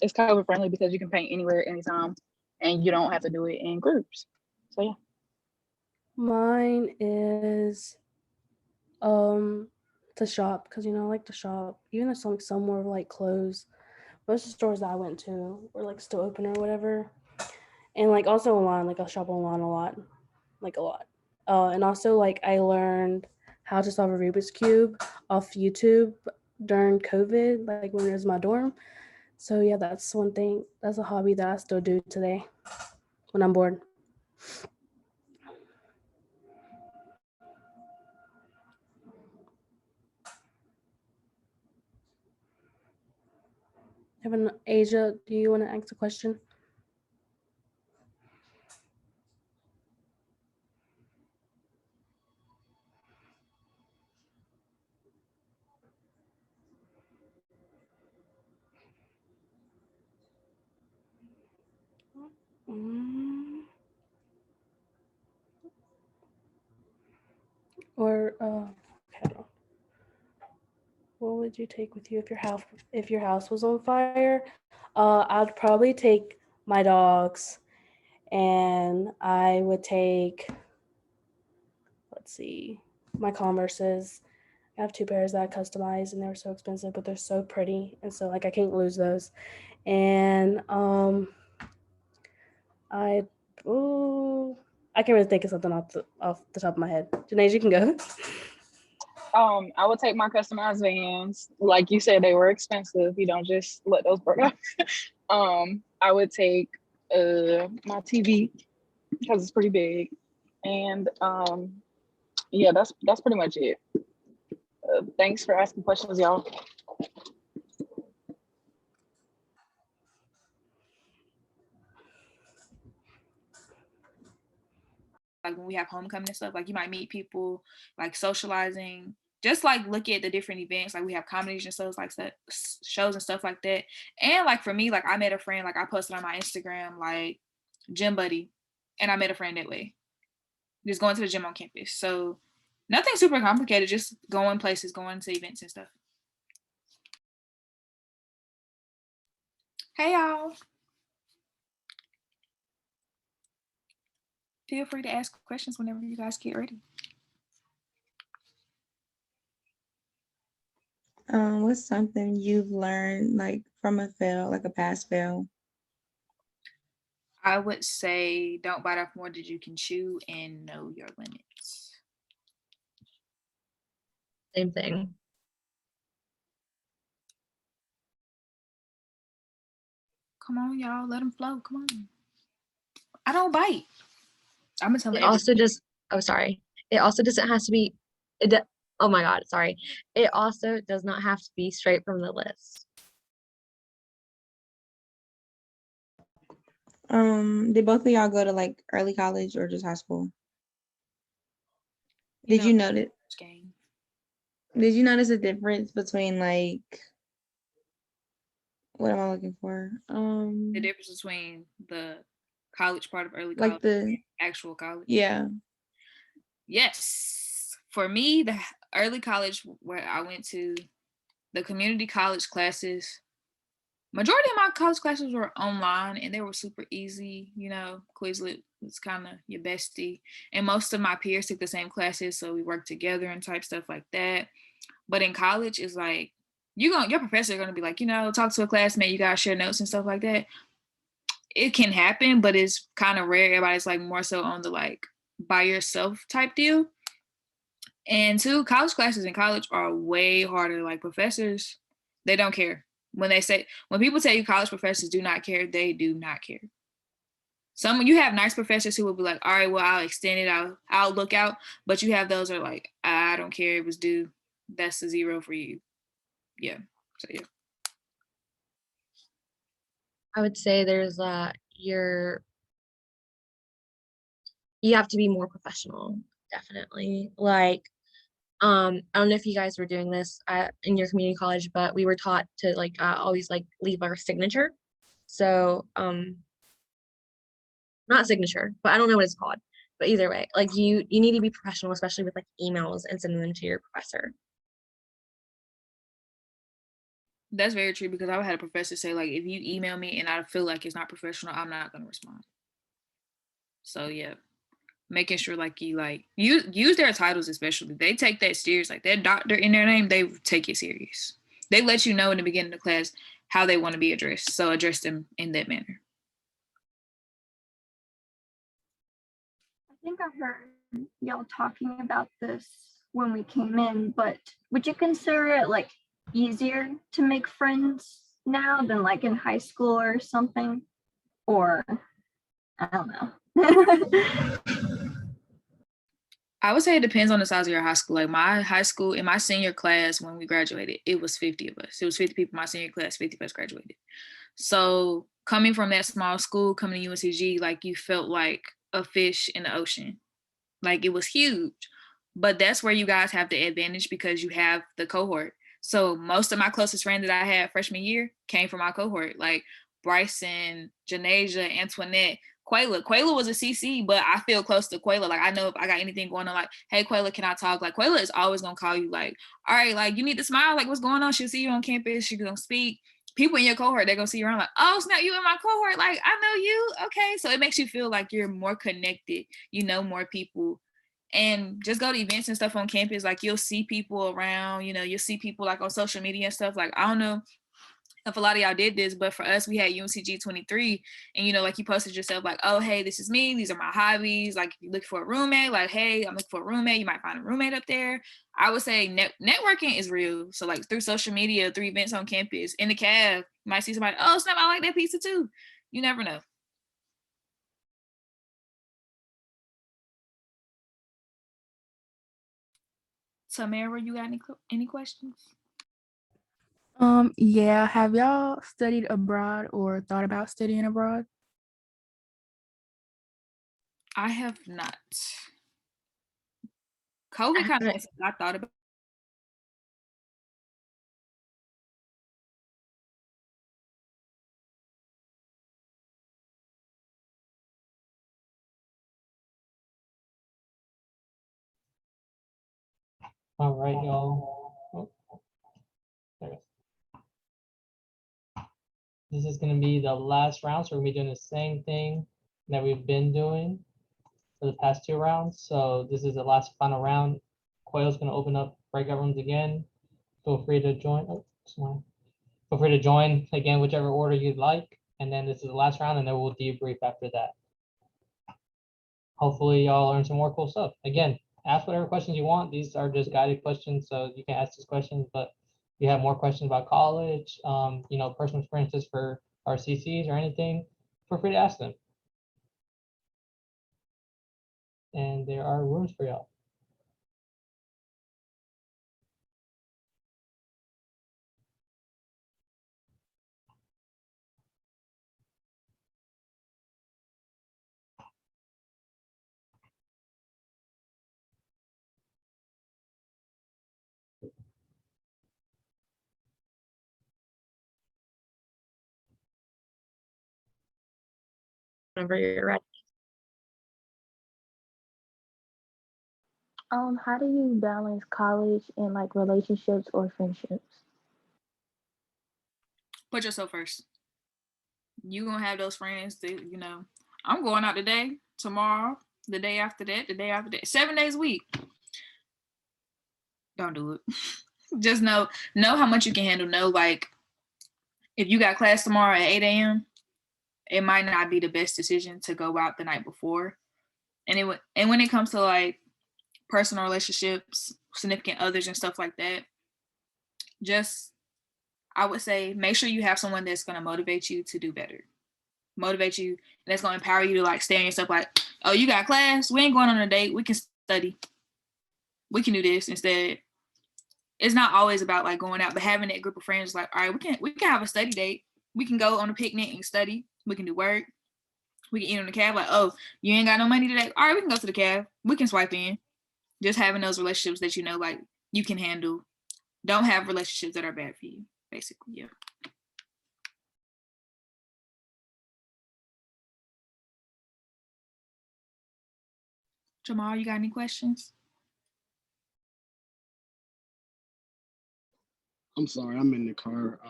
it's COVID friendly because you can paint anywhere, anytime, and you don't have to do it in groups. So yeah. Mine is to shop, because you know I like to shop. Even if some were like closed, most of the stores that I went to were like still open or whatever. And like also online, like I shop online a lot, like a lot. And also like I learned how to solve a Rubik's Cube off YouTube during COVID, like when it was my dorm. So yeah, that's one thing. That's a hobby that I still do today when I'm bored. Asia, do you want to ask a question? Mm, or okay, what would you take with you if your house was on fire? I'd probably take my dogs, and I would take, let's see, my Converses. I have two pairs that I customized, and they're so expensive, but they're so pretty, and so like I can't lose those. And I ooh, I can't really think of something off the top of my head. Janae, you can go. I would take my customized vans. Like you said, they were expensive. You don't just let those burn up. I would take my TV because it's pretty big. And yeah, that's pretty much it. Thanks for asking questions, y'all. Like when we have homecoming and stuff, like you might meet people, like socializing, just like look at the different events, like we have comedies and stuff like that, shows and stuff like that. And like for me, like I met a friend, like I posted on my Instagram, like gym buddy, and I met a friend that way, just going to the gym on campus. So nothing super complicated, just going places, going to events and stuff. Hey y'all. Feel free to ask questions whenever you guys get ready. What's something you've learned like from a fail, like a past fail? I would say don't bite off more than you can chew and know your limits. Same thing. Come on, y'all, let them flow. Come on. I don't bite. I'm gonna tell It everybody. also just, oh, sorry. It also doesn't have to be, oh my God, sorry. It also does not have to be straight from the list. Did both of y'all go to like early college or just high school? Did you notice a difference between like, what am I looking for? The difference between the college part of early college Like the actual college. Yeah. Yes. For me, the early college where I went to, the community college classes, majority of my college classes were online and they were super easy. You know, Quizlet was kind of your bestie. And most of my peers took the same classes, so we worked together and type stuff like that. But in college, it's like, your professor gonna be like, talk to a classmate, you gotta share notes and stuff like that. It can happen, but it's kind of rare. Everybody's like more so on the like by yourself type deal. And two, college classes in college are way harder. Like professors, they don't care. When people tell you college professors do not care, they do not care. You have nice professors who will be like, all right, well, I'll extend it, I'll look out. But you have those that are like, I don't care, it was due. That's a 0 for you. Yeah. So yeah. I would say there's you have to be more professional, definitely. Like, I don't know if you guys were doing this in your community college, but we were taught to like always like leave our signature. So not signature, but I don't know what it's called. But either way, like you need to be professional, especially with like emails and sending them to your professor. That's very true, because I had a professor say, like, if you email me and I feel like it's not professional, I'm not going to respond. So yeah, making sure like you use their titles, especially. They take that serious. Like that doctor in their name, they take it serious. They let you know in the beginning of the class how they want to be addressed. So address them in that manner. I think I heard y'all talking about this when we came in, but would you consider it like easier to make friends now than like in high school or something? Or I don't know. I would say it depends on the size of your high school. Like my high school, in my senior class when we graduated, it was 50 of us. It was 50 people in my senior class, 50 of us graduated. So coming from that small school, coming to UNCG, like you felt like a fish in the ocean. Like it was huge. But that's where you guys have the advantage because you have the cohort. So most of my closest friends that I had freshman year came from my cohort. Like Bryson, Janasia, Antoinette, Quayla was a CC, but I feel close to Quayla. Like, I know if I got anything going on, like, hey, Quayla, can I talk? Like, Quayla is always gonna call you, like, all right, like, you need to smile. Like, what's going on? She'll see you on campus. She's gonna speak. People in your cohort, they're gonna see you around, like, oh, snap, you in my cohort. Like, I know you. Okay. So it makes you feel like you're more connected. You know more people. And just go to events and stuff on campus. Like, you'll see people around, you know, you'll see people like on social media and stuff. Like, I don't know if a lot of y'all did this, but for us, we had UNCG 23, and you know, like, you posted yourself like, oh, hey, this is me, these are my hobbies. Like, if you look for a roommate, like, hey, I'm looking for a roommate, you might find a roommate up there. I would say networking is real. So like, through social media, through events on campus, in the cab, you might see somebody, oh snap, I like that pizza too. You never know. Tamara, you got any questions? Yeah, have y'all studied abroad or thought about studying abroad? I have not. COVID kind of, I thought about. All right, y'all. Oh, there it is. This is going to be the last round, so we're going to be doing the same thing that we've been doing for the past 2 rounds. So this is the last final round. Quayle's going to open up breakout rooms again. Feel free to join. Oh, sorry. Feel free to join again, whichever order you'd like. And then this is the last round, and then we'll debrief after that. Hopefully y'all learn some more cool stuff. Again, ask whatever questions you want. These are just guided questions, so you can ask these questions, but if you have more questions about college, you know, personal experiences for our CCs or anything, feel free to ask them. And there are rooms for y'all. Whenever you're ready. How do you balance college and like relationships or friendships? Put yourself first. You gonna have those friends that, you know, I'm going out today, tomorrow, the day after that, the day after that, 7 days a week. Don't do it. Just know how much you can handle. Know, like, if you got class tomorrow at 8 a.m., it might not be the best decision to go out the night before. And when it comes to like personal relationships, significant others and stuff like that, just, I would say, make sure you have someone that's going to motivate you to do better. Motivate you, and that's going to empower you to like stay on yourself, like, oh, you got class, we ain't going on a date, we can study, we can do this instead. It's not always about like going out, but having that group of friends, like, all right, we can have a study date, we can go on a picnic and study, we can do work, we can eat on the cab, like, oh, you ain't got no money today, all right, we can go to the cab, we can swipe in. Just having those relationships that you know, like, you can handle. Don't have relationships that are bad for you, basically. Yeah. Jamal, you got any questions? I'm sorry, I'm in the car.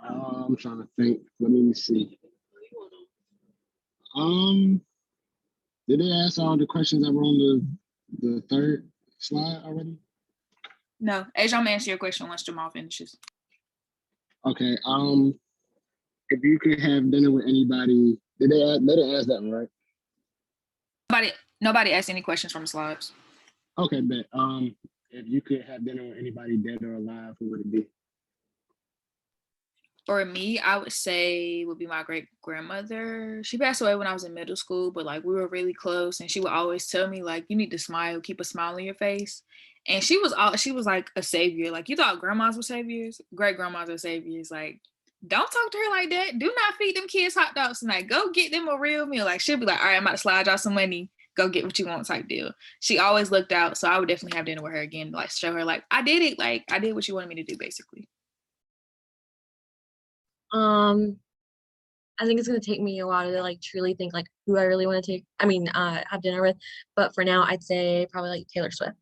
I'm trying to think. Let me see. Did they ask all the questions that were on the third slide already? No, Asia, I'm gonna answer your question once Jamal finishes. Okay. If you could have dinner with anybody, they didn't ask that one, right? Nobody asked any questions from the slides. Okay, but if you could have dinner with anybody dead or alive, who would it be? For me, I would say would be my great grandmother. She passed away when I was in middle school, but like we were really close, and she would always tell me like, you need to smile, keep a smile on your face. And she was like a savior. Like, you thought grandmas were saviors, great grandmas are saviors. Like, don't talk to her like that. Do not feed them kids hot dogs tonight. Go get them a real meal. Like, she'll be like, all right, I'm about to slide y'all some money. Go get what you want type deal. She always looked out. So I would definitely have dinner with her again, like show her like, I did it. Like, I did what you wanted me to do, basically. I think it's gonna take me a while to like truly think like who I really want to have dinner with. But for now, I'd say probably like Taylor Swift.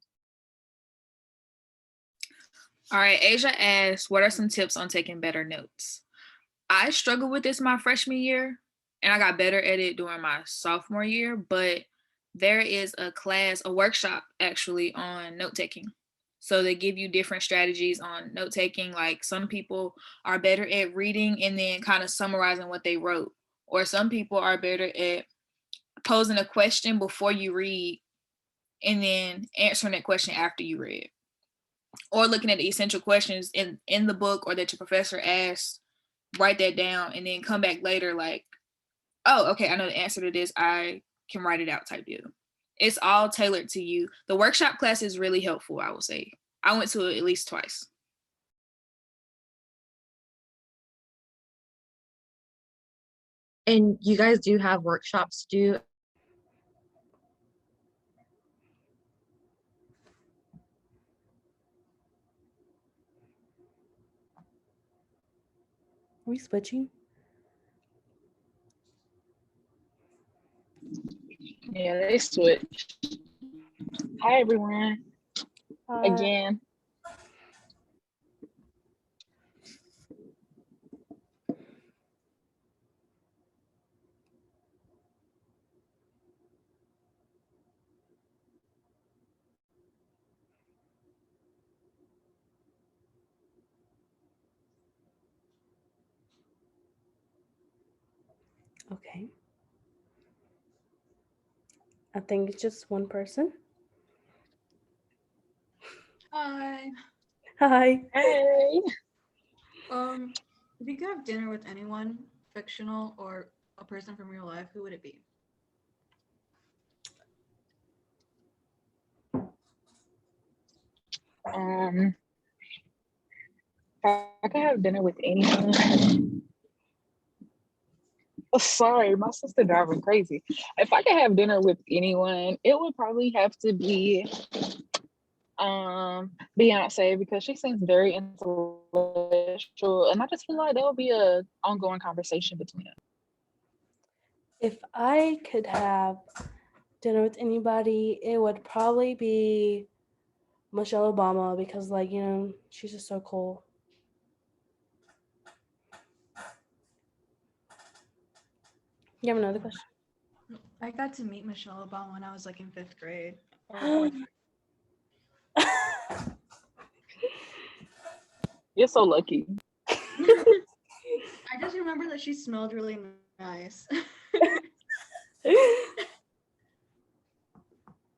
All right, Asia asked, what are some tips on taking better notes? I struggled with this my freshman year, and I got better at it during my sophomore year, but there is a workshop actually on note taking. So they give you different strategies on note taking. Like some people are better at reading and then kind of summarizing what they wrote, or some people are better at posing a question before you read and then answering that question after you read, or looking at the essential questions in the book or that your professor asked, write that down and then come back later like, oh, okay, I know the answer to this, I can write it out type deal. It's all tailored to you. The workshop class is really helpful, I would say. I went to it at least twice. And you guys do have workshops to do. Are we switching? Yeah, they switched. Hi, everyone. Again. Okay. I think it's just one person. Hi. Hi. Hey. If you could have dinner with anyone, fictional or a person from real life, who would it be? If I could have dinner with anyone. Oh, sorry, my sister driving crazy. If I could have dinner with anyone, it would probably have to be Beyonce, because she seems very intellectual, and I just feel like that would be a ongoing conversation between us. If I could have dinner with anybody, it would probably be Michelle Obama, because like, you know, she's just so cool. You have another question? I got to meet Michelle Obama when I was like in 5th grade. Or 4th grade. You're so lucky. I just remember that she smelled really nice. Do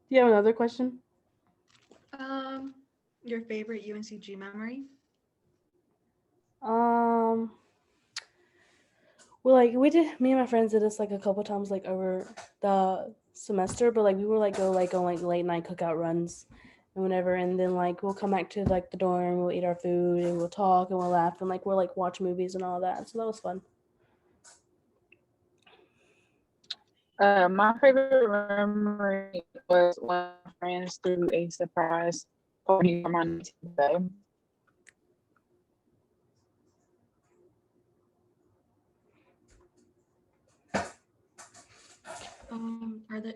you have another question? Your favorite UNCG memory? Well, like me and my friends did this like a couple times like over the semester, but like we were like go like on like late night cookout runs and whatever, and then like we'll come back to like the dorm, we'll eat our food and we'll talk and we'll laugh and like we'll like watch movies and all that. So that was fun. My favorite memory was when my friends threw a surprise party for my 19th birthday.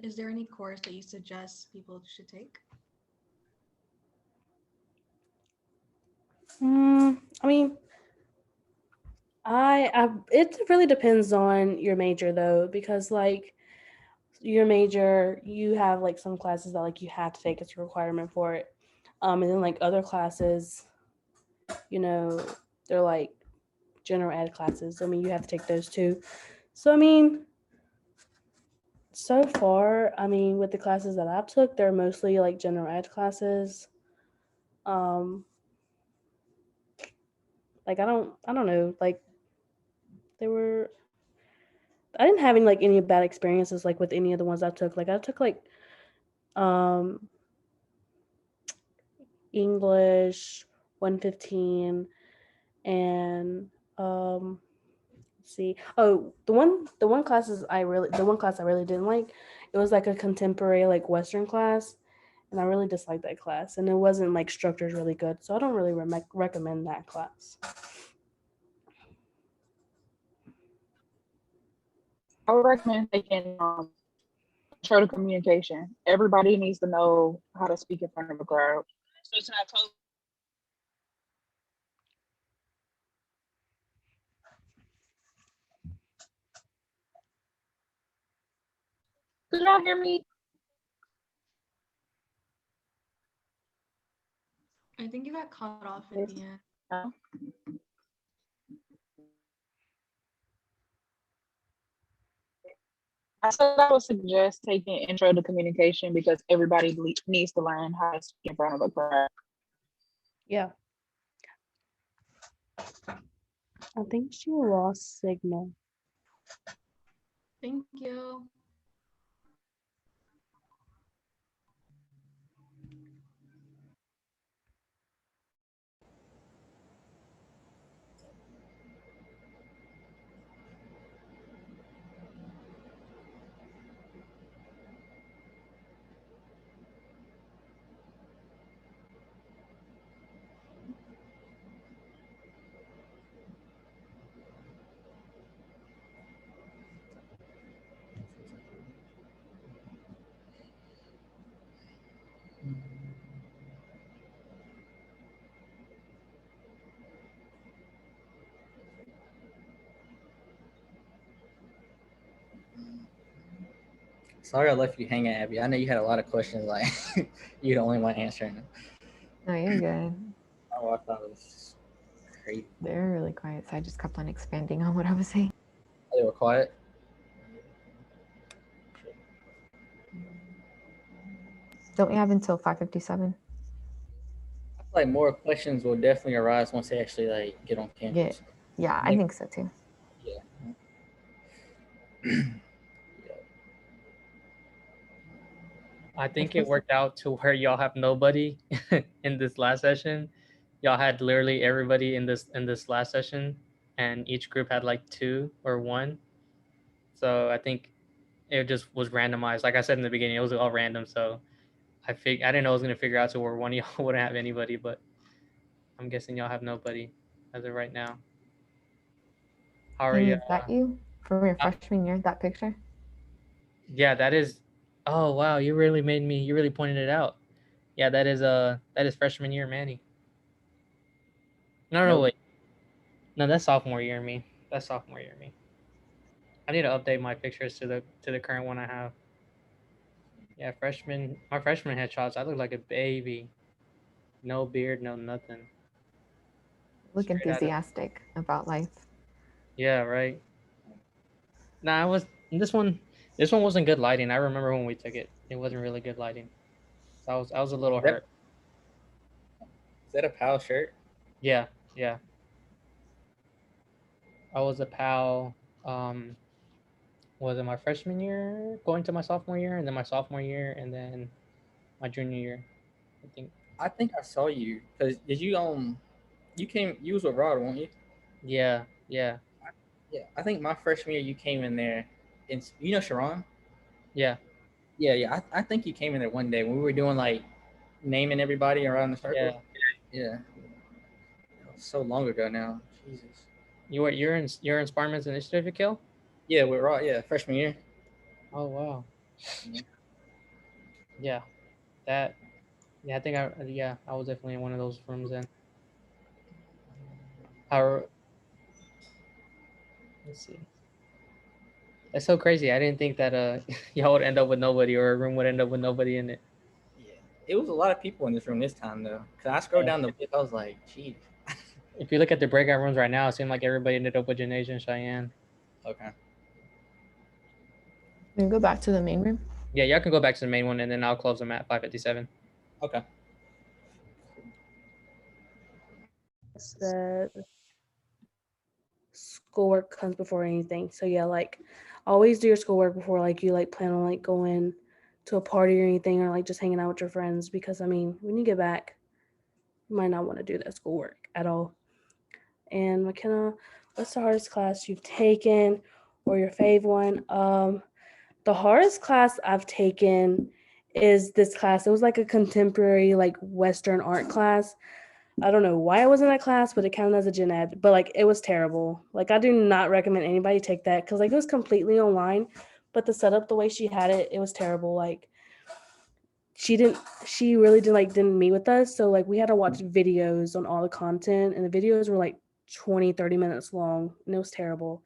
Is there any course that you suggest people should take? I mean, it really depends on your major though, because like your major, you have like some classes that like you have to take as a requirement for it. And then like other classes, you know, they're like general ed classes. I mean, you have to take those too. So I mean, so far, I mean, with the classes that I've took, they're mostly like general ed classes. Like I don't know, like I didn't have any bad experiences like with any of the ones I took. Like I took like English 115 and let's see. Oh, the one class I really didn't like, it was like a contemporary like Western class, and I really disliked that class, and it wasn't like structured really good, so I don't really recommend that class. I would recommend taking intro to communication. Everybody needs to know how to speak in front of a crowd. So it's not close. Could y'all hear me? I think you got cut off in the end. No? I said I would suggest taking intro to communication because everybody needs to learn how to speak in front of a crowd. Yeah. I think she lost signal. Thank you. Sorry I left you hanging, Abby. I know you had a lot of questions. Like you're the only one answering them. No, you're good. Oh, I thought it was crazy. They were really quiet, so I just kept on expanding on what I was saying. They were quiet. Don't we have until 5:57? I feel like more questions will definitely arise once they actually like get on campus. Yeah, I think so too. Yeah. I think it worked out to where y'all have nobody in this last session. Y'all had literally everybody in this last session, and each group had like 2 or 1. So I think it just was randomized. Like I said in the beginning, it was all random. So I didn't know I was gonna figure out to where one of y'all wouldn't have anybody, but I'm guessing y'all have nobody as of right now. How are Amy, you? is that you from your freshman year? That picture? Yeah, that is. Oh wow, you really pointed it out. Yeah, that is freshman year, Manny. No, Nope. wait. No, that's sophomore year me. That's sophomore year me. I need to update my pictures to the current one I have. Yeah, my freshman headshots, I look like a baby. No beard, no nothing. Look Straight outta- enthusiastic about life. Yeah, right. Nah, this one wasn't good lighting. I remember when we took it. It wasn't really good lighting. So I was a little hurt. Is that a PAL shirt? Yeah. I was a PAL, was it my freshman year, going to my sophomore year, and then my sophomore year, and then my junior year, I think. I think I saw you because did you you was with Rod, weren't you? Yeah. Yeah, I think my freshman year you came in there, and you know Sharon. Yeah. I think you came in there one day when we were doing like naming everybody around the circle. Yeah. So long ago now. Jesus. You're in Sparman's initiative, Akil? Yeah, with Rod. Yeah, freshman year. Oh wow. Yeah. That. Yeah, I think I was definitely in one of those rooms then. Let's see. That's so crazy. I didn't think that y'all would end up with nobody, or a room would end up with nobody in it. It was a lot of people in this room this time though. Cause I scrolled down the list, I was like, geez. If you look at the breakout rooms right now, it seemed like everybody ended up with Janasia and Cheyenne. Okay. Can you go back to the main room? Yeah, y'all can go back to the main one, and then I'll close them at 5:57. Okay. That schoolwork comes before anything. So yeah, like always do your schoolwork before like you like plan on like going to a party or anything, or like just hanging out with your friends, because I mean when you get back you might not want to do that schoolwork at all. And McKenna, what's the hardest class you've taken or your fave one? The hardest class I've taken is this class. It was like a contemporary like Western art class. I don't know why I was in that class, but it counted as a gen ed, but like it was terrible. Like I do not recommend anybody take that because like it was completely online, but the setup, the way she had it, it was terrible. Like she really didn't meet with us. So like we had to watch videos on all the content, and the videos were like 20-30 minutes long, and it was terrible.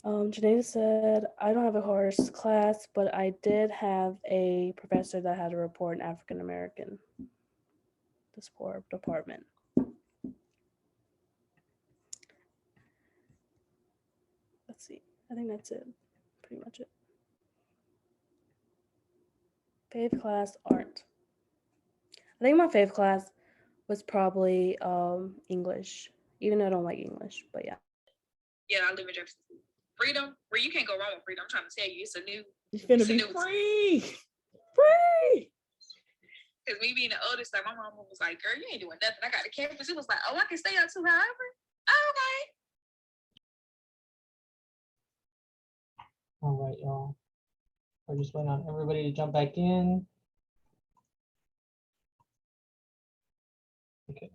Janeda said, I don't have a horse class, but I did have a professor that had to report an African American. The sport department. Let's see. I think that's it. Pretty much it. Fave class art. I think my fave class was probably English, even though I don't like English, but yeah. Yeah, I live in Jefferson. Freedom, where you can't go wrong with freedom. I'm trying to tell you, it's a new. It's finna it's a be new free. Free. Because me being the oldest, like my mom was like, "Girl, you ain't doing nothing." I got a campus. It was like, "Oh, I can stay up too, however." Oh, okay. All right, y'all. We're just waiting on everybody to jump back in. Okay.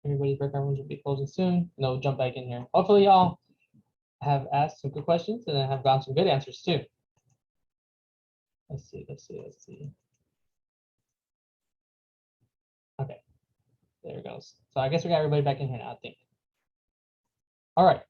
Everybody's breakout rooms will be closing soon. No, jump back in here. Hopefully, y'all have asked some good questions and then have gotten some good answers too. Let's see. Okay, there it goes. So I guess we got everybody back in here now, I think. All right.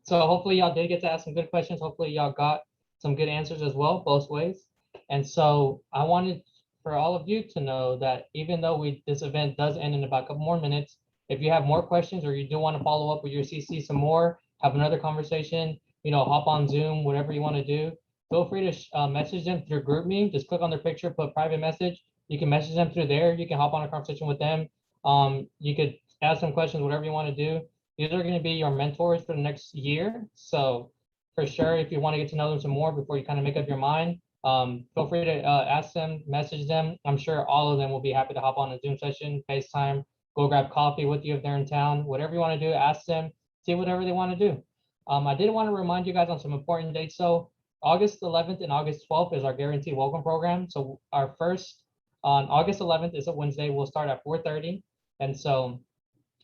So hopefully y'all did get to ask some good questions. Hopefully y'all got some good answers as well, both ways. And so I wanted for all of you to know that even though this event does end in about a couple more minutes, if you have more questions or you do want to follow up with your CC some more, have another conversation, hop on Zoom, whatever you want to do, feel free to message them through GroupMe. Just click on their picture, put private message. You can message them through there. You can hop on a conversation with them. You could ask them questions, whatever you want to do. These are going to be your mentors for the next year. So for sure, if you want to get to know them some more before you kind of make up your mind, feel free to ask them, message them. I'm sure all of them will be happy to hop on a Zoom session, FaceTime, go grab coffee with you if they're in town, whatever you want to do, ask them, see whatever they want to do. I did want to remind you guys on some important dates. So August 11th and August 12th is our Guaranteed Welcome program. So our first on August 11th is a Wednesday. We'll start at 4:30. And so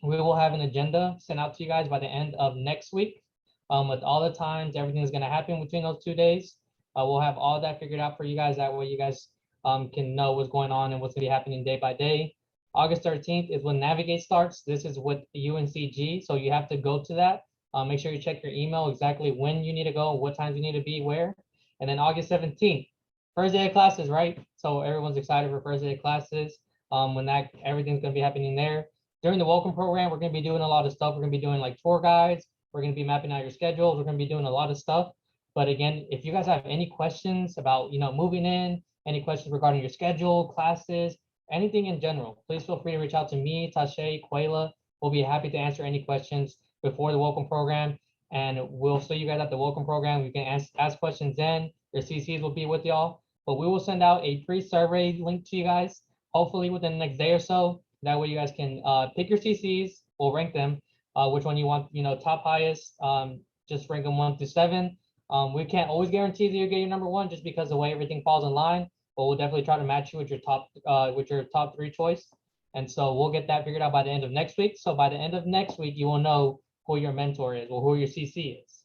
we will have an agenda sent out to you guys by the end of next week with all the times, everything that's going to happen between those 2 days. We'll have all that figured out for you guys. That way you guys can know what's going on and what's going to be happening day by day. August 13th is when Navigate starts. This is with UNCG, so you have to go to that. Make sure you check your email exactly when you need to go, what times you need to be where. And then August 17th, first day of classes, right? So everyone's excited for first day of classes when everything's going to be happening there. During the welcome program, we're going to be doing a lot of stuff. We're going to be doing like tour guides. We're going to be mapping out your schedules. We're going to be doing a lot of stuff. But again, if you guys have any questions about, moving in, any questions regarding your schedule, classes, anything in general, please feel free to reach out to me, Tashay, Quayla. We'll be happy to answer any questions before the welcome program. And we'll see you guys at the welcome program. You can ask questions then. Your CCs will be with y'all. But we will send out a pre-survey link to you guys, hopefully within the next day or so. That way you guys can pick your CCs. We'll rank them, which one you want, top highest, just rank them 1 through 7. We can't always guarantee that you get your number 1 just because the way everything falls in line, but we'll definitely try to match you with your top 3 choice. And so we'll get that figured out by the end of next week. So by the end of next week, you will know who your mentor is or who your CC is.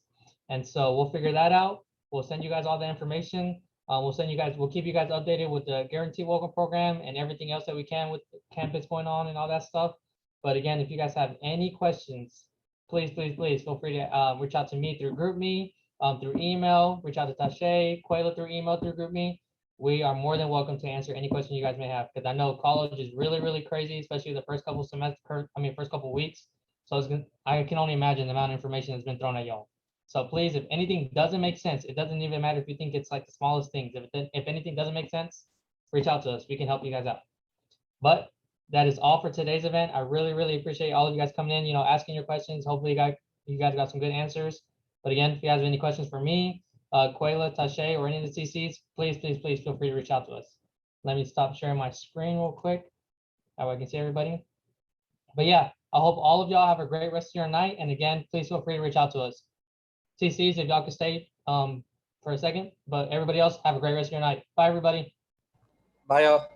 And so we'll figure that out. We'll send you guys all the information. We'll keep you guys updated with the Guaranteed Welcome program and everything else that we can with the campus going on and all that stuff. But again, if you guys have any questions, please feel free to reach out to me through GroupMe, through email, reach out to Tashay, Quayla through email, through GroupMe. We are more than welcome to answer any question you guys may have, because I know college is really, really crazy, especially the first couple weeks. So I can only imagine the amount of information that's been thrown at y'all. So please, if anything doesn't make sense, it doesn't even matter if you think it's like the smallest things. If anything doesn't make sense, reach out to us. We can help you guys out. But that is all for today's event. I really, really appreciate all of you guys coming in, asking your questions. Hopefully you guys got some good answers. But again, if you guys have any questions for me, Quayla, Tashay, or any of the CCs, please feel free to reach out to us. Let me stop sharing my screen real quick. That way I can see everybody. But yeah, I hope all of y'all have a great rest of your night. And again, please feel free to reach out to us. CCs, if y'all can stay for a second, but everybody else have a great rest of your night. Bye, everybody. Bye, y'all.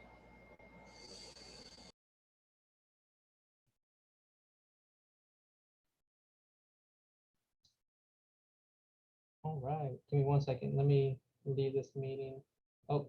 All right, give me 1 second. Let me leave this meeting. Oh,